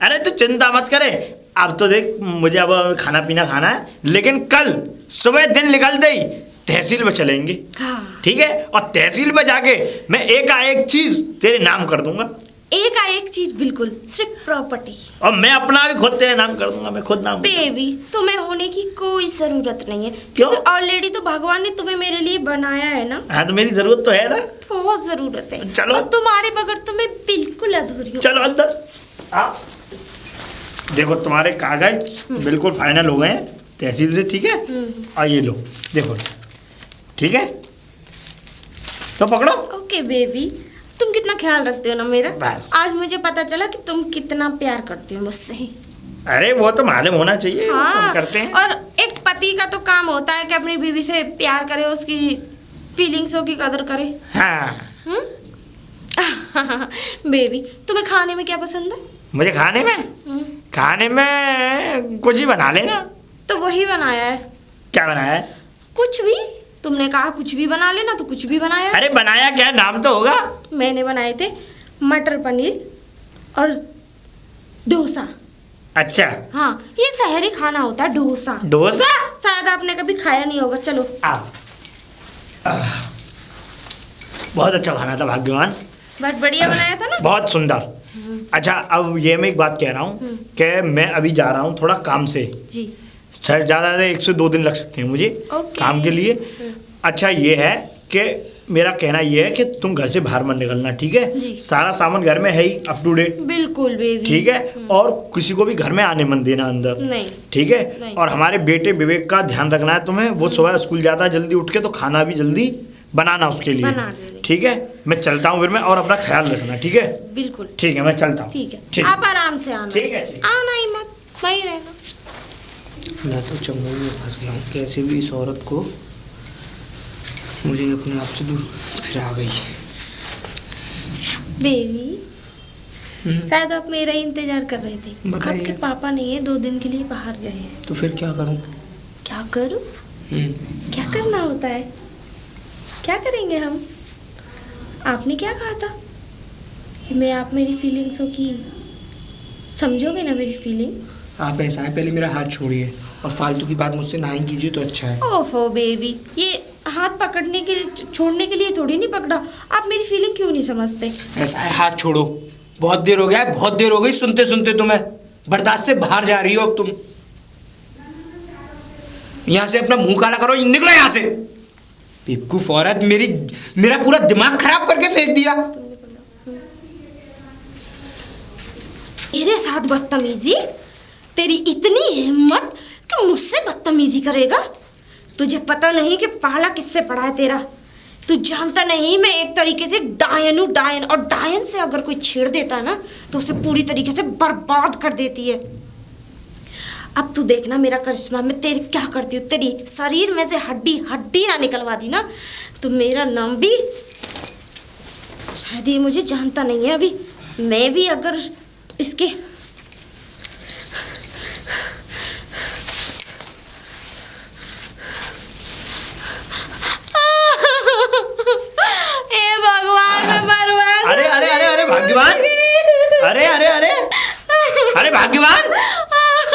अरे तू चिंता मत करे। अब तो देख मुझे अब खाना पीना खाना है, लेकिन कल सुबह दिन निकलते ही तहसील में चलेंगे। हाँ, ठीक है, और तहसील में जाके मैं एक चीज तेरे नाम कर दूंगा। एक चीज बिल्कुल, सिर्फ प्रॉपर्टी। और मैं अपना भी खुद तेरे नाम कर दूंगा। मैं खुद नाम बेबी, तुम्हें होने की कोई जरूरत नहीं है, क्यों? क्योंकि ऑलरेडी तो भगवान ने तुम्हें मेरे लिए बनाया है ना। हाँ तो मेरी जरूरत तो है ना। बहुत जरूरत है। चलो। और तुम्हारे बगैर तो मैं बिल्कुल अधूरी हूँ। चलो अंदर आओ। देखो तुम्हारे कागज बिल्कुल फाइनल हो गए हैं तहसील से। ठीक है, और ये लो देखो। ठीक है, तो पकड़ो। ओके बेबी, तुम कितना ख्याल रखते हो ना मेरा। बस। आज मुझे पता चला कि तुम कितना प्यार करते हो मुझसे। अरे वो तो मालूम होना चाहिए। हाँ, हम करते हैं। और एक पति का तो काम होता है कि अपनी बीवी से प्यार करे, उसकी फीलिंग्सों की कदर करे। हाँ बेबी, तुम्हें खाने में क्या पसंद है? मुझे खाने में कुछ ही बना लेना। तो वही बनाया है। क्या बनाया है? कुछ भी। तुमने कहा कुछ भी बना लेना, तो कुछ भी बनाया है। अरे बनाया क्या, नाम तो होगा। मैंने बनाए थे मटर पनीर और डोसा। अच्छा, हाँ, ये शहरी खाना होता है डोसा। डोसा। शायद आपने कभी खाया नहीं होगा। चलो। बहुत अच्छा खाना था भाग्यवान। बहुत बढ़िया बनाया था ना। बहुत सुंदर। अच्छा, अब ये मैं एक बात कह रहा हूँ कि मैं अभी जा रहा हूँ थोड़ा काम से। जी। शायद ज़्यादा 1 से 2 दिन लग सकते हैं मुझे ओके। काम के लिए। अच्छा ये है कि मेरा कहना ये है कि तुम घर से बाहर मत निकलना। ठीक है, जी। सारा सामान घर में है ही अप टू डेट। बिल्कुल बेबी। ठीक है, और किसी को भी घर में आने मत देना अंदर। नहीं। ठीक है, नहीं। और हमारे बेटे विवेक का ध्यान रखना है तुम्हें। वो सुबह स्कूल जाता है जल्दी उठ के, तो खाना भी जल्दी बनाना उसके लिए। बना देंगे। ठीक है, मैं चलता हूँ फिर मैं, और अपना ख्याल रखना। ठीक है, बिल्कुल। ठीक है, मैं चलता हूँ। ठीक है, ठीक। आप आराम से आना। ठीक है, ठीक। आना ही मत, वहीं रहना। मैं तो चंगुल में फंस गया हूँ। कैसे भी इस औरत को मुझे अपने आप से दूर फिर आ गई। बेबी, शायद आप मेरा ही इंतजार कर रहे थे। बताइए। आपके पापा नहीं है, 2 दिन के लिए बाहर गए हैं। तो फिर क्या करूँ? क्या करूं? क्या करना होता है? क्या करेंगे हम? आपने क्या कहा था कि आप मेरी फीलिंग्सों की समझोगे ना, मेरी फीलिंग। आप ऐसा है, पहले मेरा हाथ छोड़िए और फालतू की बात मुझसे ना ही कीजिए तो अच्छा है। ओफो बेबी, ये हाथ पकड़ने के छोड़ने के लिए थोड़ी नहीं पकड़ा। आप मेरी फीलिंग क्यों नहीं समझते? ऐसा है, हाथ छोड़ो। बहुत देर हो गया है, बहुत देर हो गई सुनते सुनते तुम्हें। बर्दाश्त से बाहर जा रही हो अब तुम। यहाँ से अपना मुंह काला करो, निकलो यहाँ से। बेवकूफ औरत, मेरा पूरा दिमाग खराब करके फेंक दिया। मेरे साथ बदतमीजी? तेरी इतनी हिम्मत कि मुझसे बदतमीजी करेगा? तुझे पता नहीं कि पाला किससे पड़ा है तेरा? तू जानता नहीं, मैं एक तरीके से डायन हूँ, डायन। और डायन से अगर कोई छेड़ देता है ना, तो उसे पूरी तरीके से बर्बाद कर देती है। अब तू देखना मेरा करिश्मा, मैं तेरी क्या करती हूँ। तेरी शरीर में से हड्डी हड्डी ना निकलवा दी ना, तो मेरा नाम भी, शायद ये मुझे जानता नहीं है अभी। मैं भी अगर इसके हे भगवान, मैं बर्बाद अरे अरे अरे अरे भाग्यवान, अरे अरे अरे अरे भाग्यवान,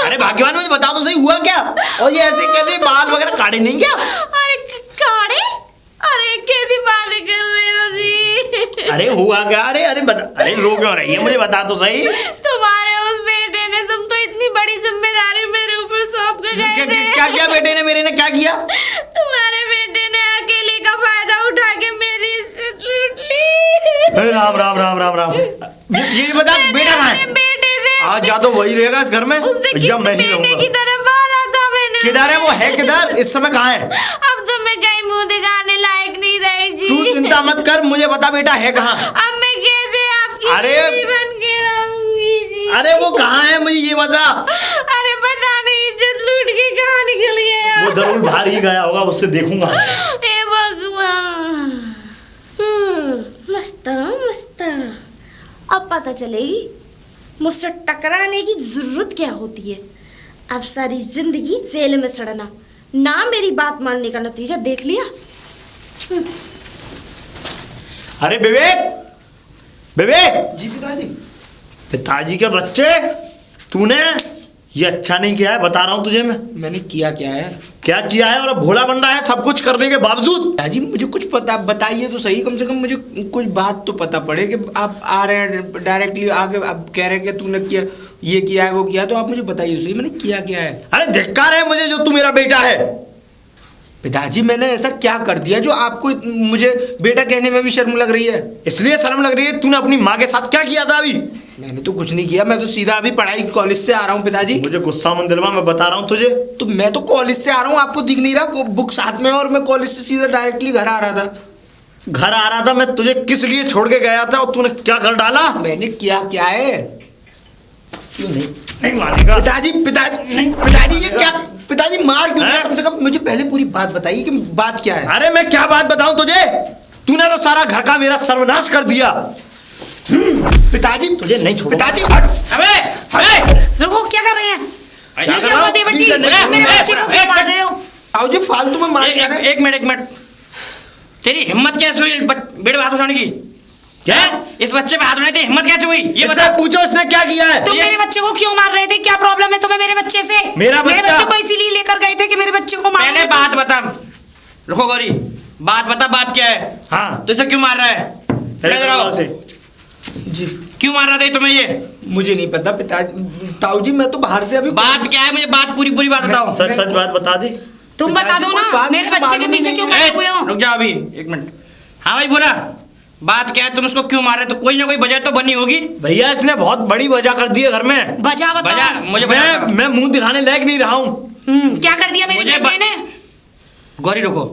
अरे भाग्यवान मुझे बताओ तो सही हुआ क्या? और ये ऐसे कैसे बाल वगैरह काटे नहीं क्या? अरे काड़े, अरे कैसी बातें कर रहे हो जी? अरे हुआ क्या? अरे अरे बता, अरे रो क्यों रही है? मुझे बता तो सही। तुम्हारे उस बेटे ने, तुम तो इतनी बड़ी जिम्मेदारी मेरे ऊपर सौंप के गए थे। क्या किया बेटे ने? मेरे ने क्या किया? तुम्हारे बेटे ने अकेले का फायदा उठा के मेरी इज्जत लूट ली। राम राम राम राम राम। ये बता बेटा कहाँ है? बेटे से आज या तो वही रहेगा इस घर में या मैं ही बेटे की रहूंगा। तरफ बोला था मैंने। किधर है वो? है किधर? इस समय कहाँ है? अब तो मैं कहीं मुंह दिखाने लायक नहीं रही जी। तू चिंता मत कर, मुझे बता बेटा है कहाँ? अब मैं कैसे आपकी अरे बीवी बन के रहूंगी जी? अरे वो कहाँ है मुझे ये बता। अरे पता नहीं इज्जत लूट के कहाँ निकल गया। वो जरूर बाहर ही गया होगा, उससे देखूंगा। हे भगवान। मस्त मस्त। अब पता चलेगी मुझसे टकराने की जरूरत क्या होती है। अब सारी जिंदगी जेल में सड़ना ना मेरी बात मानने का नतीजा देख लिया। अरे विवेक, विवेक, जी पिताजी। पिताजी के बच्चे, तूने ये अच्छा नहीं किया है, बता रहा हूँ तुझे मैं। मैंने किया क्या है? क्या किया है? और भोला बन रहा है सब कुछ करने के बावजूद। पिताजी मुझे कुछ पता बताइए तो सही, कम से कम मुझे कुछ बात तो पता पड़े कि आप आ रहे हैं डायरेक्टली आके आप कह रहे हैं कि तूने किया, ये किया है वो किया, तो आप मुझे बताइए तो सही मैंने किया क्या है। अरे धिक्कार है मुझे जो तू मेरा बेटा है। पिताजी मैंने ऐसा क्या कर दिया जो आपको मुझे बेटा कहने में भी शर्म लग रही है? इसलिए शर्म लग रही है? तूने अपनी माँ के साथ क्या किया था अभी? मैंने तो कुछ नहीं किया, मैं तो सीधा अभी पढ़ाई कॉलेज से आ रहा हूँ पिताजी। मुझे गुस्सा मन दिलवा, मैं बता रहा हूँ तुझे। तो मैं तो कॉलेज से आ रहा हूँ, आपको दिख नहीं रहा बुक साथ में, और मैं कॉलेज से सीधा डायरेक्टली घर आ रहा था। घर आ रहा था मैं, तुझे किस लिए छोड़ के गया था और तूने क्या कर डाला? मैंने किया क्या है? क्यों नहीं मानेगा? पिताजी पिताजी ये क्या? पिताजी मार क्यों रहे? कम से कम मुझे पहले पूरी बात बताइए कि बात क्या है। अरे मैं क्या बात बताऊं तुझे? तूने तो सारा घर का मेरा सर्वनाश कर दिया। पिताजी तुझे नहीं छोड़ूंगा। पिताजी अबे अबे रुको, क्या कर रहे हैं? क्या ये क्या हुआ देवर जी? मेरे बच्चे को क्यों मार रहे हो? आओ जी फालतू में मार रहे हैं। एक मिनट, तेरी हिम्मत कैसे हुई बेटे पे हाथ उठाने की? क्या इस बच्चे पे हाथ उठाने की हिम्मत कैसे हुई? ये इससे बता। पूछो इसने क्या किया है। तुम मेरे बच्चे को क्यों मार रहे थे? क्या प्रॉब्लम है तुम्हें मेरे बच्चे से? मेरे बच्चे बच्चा- को इसीलिए लेकर गए थे कि मेरे बच्चे को मार। पहले बात बता। रुको गौरी, बात बता, बात क्या है? हाँ। तो इसे क्यों मार रहा है? इधर आओ। जी क्यों मार रहा था तुम्हें ये? मुझे नहीं पता पिताजी, ताऊ जी मैं तो बाहर से अभी। बात क्या है? मुझे बात पूरी बात बताओ। सच सच बात बता दे। तुम बता दो ना, बात मेरे मुझे बच्चे के मालूम ही पीछे नहीं क्यों है। पड़े हुए हो? रुक जाओ अभी एक मिनट। हाँ भाई बोला, बात क्या है? तुम उसको क्यों मार रहे? तो कोई ना कोई वजह तो बनी होगी। भैया इसने बहुत बड़ी वजह कर दी है घर में। वजह वजह बताओ। मुझे वजह बताओ। मैं मुंह दिखाने लायक नहीं रहा हूँ। क्या कर दिया मेरे मुझे बेटे ने? गौरी रुको,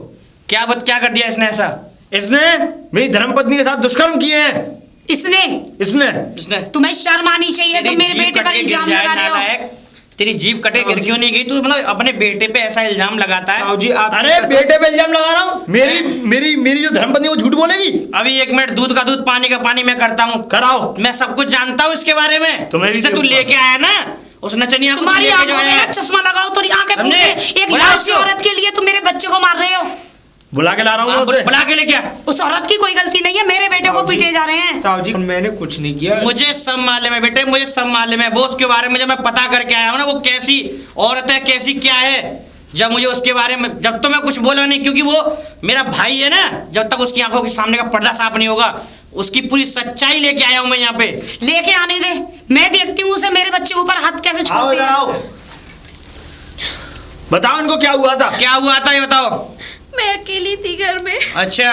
क्या कर दिया इसने ऐसा? इसने मेरी धर्मपत्नी के साथ दुष्कर्म किए हैं। इसने इसने तुम्हें शर्म आनी चाहिए, तुम मेरे जीभ बेटे पर कटे गिर इल्जाम जाए लगा रहे हो। नालायक। तेरी जीभ कटे गिर क्यों नहीं गई? तू मतलब अपने बेटे पे ऐसा इल्जाम लगाता है। ताऊ जी आप अरे बेटे पे इल्जाम लगा रहा हूँ? मेरी जो धर्मपत्नी वो झूठ बोलेगी? अभी एक मिनट, दूध का दूध पानी का पानी मैं करता हूँ। कराओ। मैं सब कुछ जानता हूँ इसके बारे में। तुम्हें भी जिसे तू लेके आया ना उस नचनिया को, तुम्हारी लेके जो आंखों में आया ना चश्मा लगाओ, तुम्हारी आंखें हमने- फूटे। एक बुला लाश की उसको। औरत के लिए तुम मेरे बच्चे को मार रहे हो। बुला के ला रहा हूँ हाँ, उसे। बुला के लेके आ। उस औरत की कोई गलती नहीं है, मेरे बेटे को पीटे जा रहे हैं। ताऊ जी मैंने कुछ नहीं किया। मुझे सब मालूम है बेटे, मुझे सब मालूम है। वो उसके बारे में जब मैं पता करके आया हूँ ना, वो कैसी औरत है, कैसी क्या है, जब मुझे उसके बारे में, जब तो मैं कुछ बोला नहीं, क्योंकि वो मेरा भाई है ना। जब तक उसकी आंखों के सामने का पर्दा साफ नहीं होगा, उसकी पूरी सच्चाई लेके आया हूँ मैं यहाँ पे। लेके आने दे, मैं देखती हूँ उसे मेरे बच्चे के ऊपर हाथ कैसे आओ छोड़ते इधर हैं। आओ। बताओ इनको क्या हुआ था? क्या हुआ था ये बताओ। मैं अकेली थी घर में अच्छा।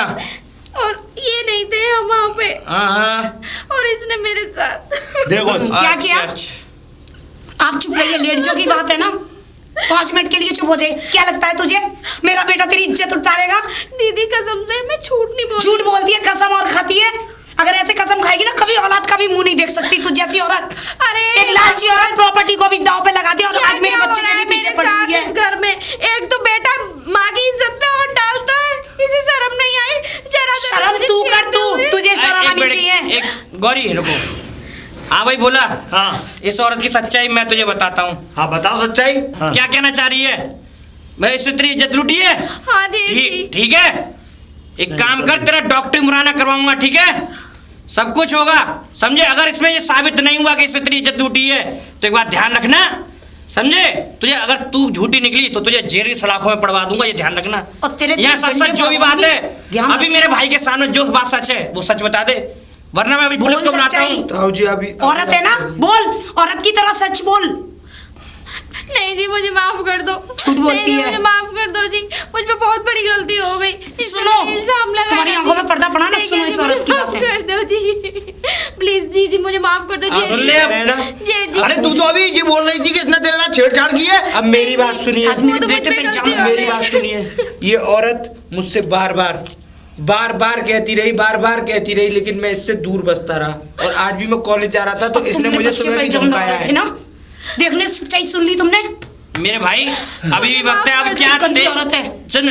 और ये नहीं थे हम वहाँ पे, हाँ। और इसने मेरे साथ देखो क्या किया? अच्छा। आप चुप रहिए, लेडीजों की बात है ना, 5 मिनट के लिए चुप हो जाए। क्या लगता है तुझे मेरा बेटा तेरी इज्जत उतारेगा? दीदी कसम से मैं झूठ नहीं बोल झूठ बोलती है, कसम और खाती है। अगर ऐसे कसम खाएगी ना, कभी औलाद का भी मुंह नहीं देख सकती तू जैसी औरत। अरे एक लालची औरत प्रॉपर्टी को भी दांव पे लगा दी, और आज मेरे बच्चे के भी पीछे पड़ी हुई है। इस घर में एक तो बेटा माँ की इज्जत पे हाथ डालता है, इसे शर्म नहीं आई? जरा शर्म तू कर, तुझे शर्म आनी चाहिए। एक गौरी रुको। हाँ भाई बोला। हाँ इस औरत की सच्चाई मैं तुझे बताता हूँ। हाँ बताओ सच्चाई। हाँ। क्या कहना चाह रही है भाई? इससे तेरी इज्जत लूटी है? हाँ जी ठीक है, एक काम कर, तेरा डॉक्टरी मुराना करवाऊंगा, ठीक है? सब कुछ होगा, समझे। अगर इसमें ये साबित नहीं हुआ कि इससे तेरी इज्जत लूटी है तो एक बात ध्यान रखना, समझे। तुझे अगर तू झूठी निकली तो तुझे जेल की सलाखों में पड़वा दूंगा, ये ध्यान रखना। और तेरे यहाँ सच सच जो भी बात है ध्यान अभी मेरे भाई के सामने जो बात सच है वो सच बता दे, वरना मैं अभी पुलिस को बुलाता हूँ। ताऊ जी अभी औरत है ना, बोल, औरत की तरह सच बोल। नहीं जी, मुझे माफ कर दो। झूठ बोलती नहीं, है। मुझे माफ कर दो जी, मुझ पे बहुत बड़ी गलती हो गई। सुनो, तुम्हारी आंखों में पर्दा पड़ा ना, सुनो इस औरत की माफ बातें। कर दो जी, प्लीज जी जी मुझे माफ कर दो जी। सुन ले अब। जेठ जी, अरे तू तो अभी ये बोल रही थी कि इसने तेरे साथ छेड़छाड़ की है। अब मेरी बात सुनिए, आज मेरे तो मुझ बेटे पे पे गलती जान, हो मेरी गई। बात सुनिए। ये औरत मुझसे बार बार कहती रही, बार बार कहती रही, लेकिन मैं इससे दूर बसता रहा। और आज भी मैं कॉलेज जा रहा था तो इसने मुझे सुबह भी धमकाया है ना। देख ले, सच्चाई सुन ली तुमने। मेरे भाई अभी भी वक्त है, अब क्या गंदी दे- औरत है। सुन,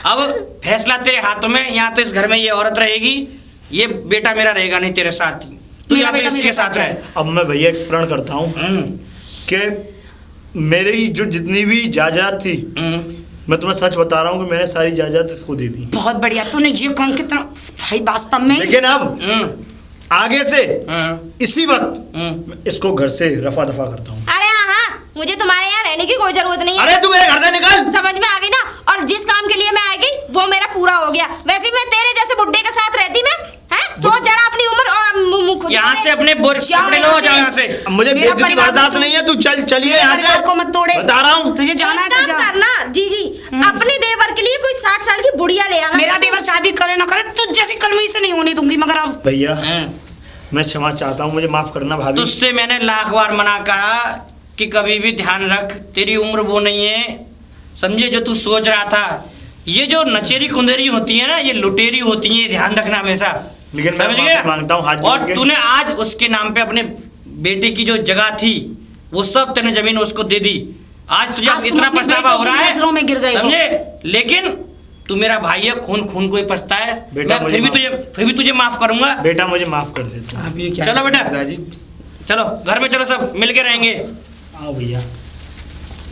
अब फैसला तेरे हाथों में। यहाँ तो इस घर में ये औरत रहेगी, ये बेटा मेरा रहेगा नहीं तेरे साथ, तू मेरा यहाँ पे बेटा इसी मेरे के साथ साथ रह। है। अब मैं भैया एक प्रण करता हूँ कि मेरी जो जितनी भी जायदाद थी, मैं तुम्हें सच बता रहा हूँ कि मैंने सारी जायदाद इसको दे दी। बहुत बढ़िया, तूने ये काम कितना भाई वास्तव में। लेकिन अब आगे से इसी वक्त मैं इसको घर से रफा दफा करता हूँ। अरे हाँ, मुझे तुम्हारे यहाँ रहने की कोई जरूरत नहीं है। अरे तू मेरे घर से निकल। समझ में आ गई ना। और जिस काम के लिए मैं आई गई वो मेरा पूरा हो गया। वैसे भी मैं तेरे जैसे बुड्ढे के साथ रहती मैं, हैं? सोच जरा अपनी उम्र और मुंह खुद यहाँ करे। से अपने कपड़े लो, जाओ यहाँ से। अब मुझे मेरा बेइज्जती परिवार बर्दाश्त तो- नहीं है, तू चलिए यहाँ से। परिवार को मत तोड़े, बता रहा हूँ। तुझे जाना है एक तो काम जा। करना जी जी, अपने देवर के लिए कोई 60 साल की बुढ़िया ले आना। मेरा देवर शादी करे ना करे तुझ जैसी कलमी से नहीं होने दूंगी। मगर अब भैया मैं क्षमा चाहता हूँ, मुझे माफ करना भाभी। तुझसे मैंने लाख बार मना करा कि कभी भी ध्यान रख, तेरी उम्र वो नहीं है, समझे, जो तू सोच रहा था। ये जो नचेरी कुंदेरी होती है ना, ये लुटेरी होती है, ध्यान रखना हमेशा। लेकिन मैं समझ माफी गया? मांगता हूँ हाथ जोड़ और के। तूने आज उसके नाम पे अपने बेटे की जो जगह थी वो सब तेने जमीन उसको दे दी। आज तुझे आज तुम इतना अपने पछतावा हो बेटों रहा की नजरों में गिर गए है, हो। समझे। लेकिन तू मेरा भाई है, खून खून को ही पछता है। बेटा, मैं मुझे फिर भी तुझे माफ करूंगा। बेटा मुझे माफ कर देता। आप ये क्या चलो बेटा। दादाजी चलो घर में चलो, सब मिल के रहेंगे। आओ भैया।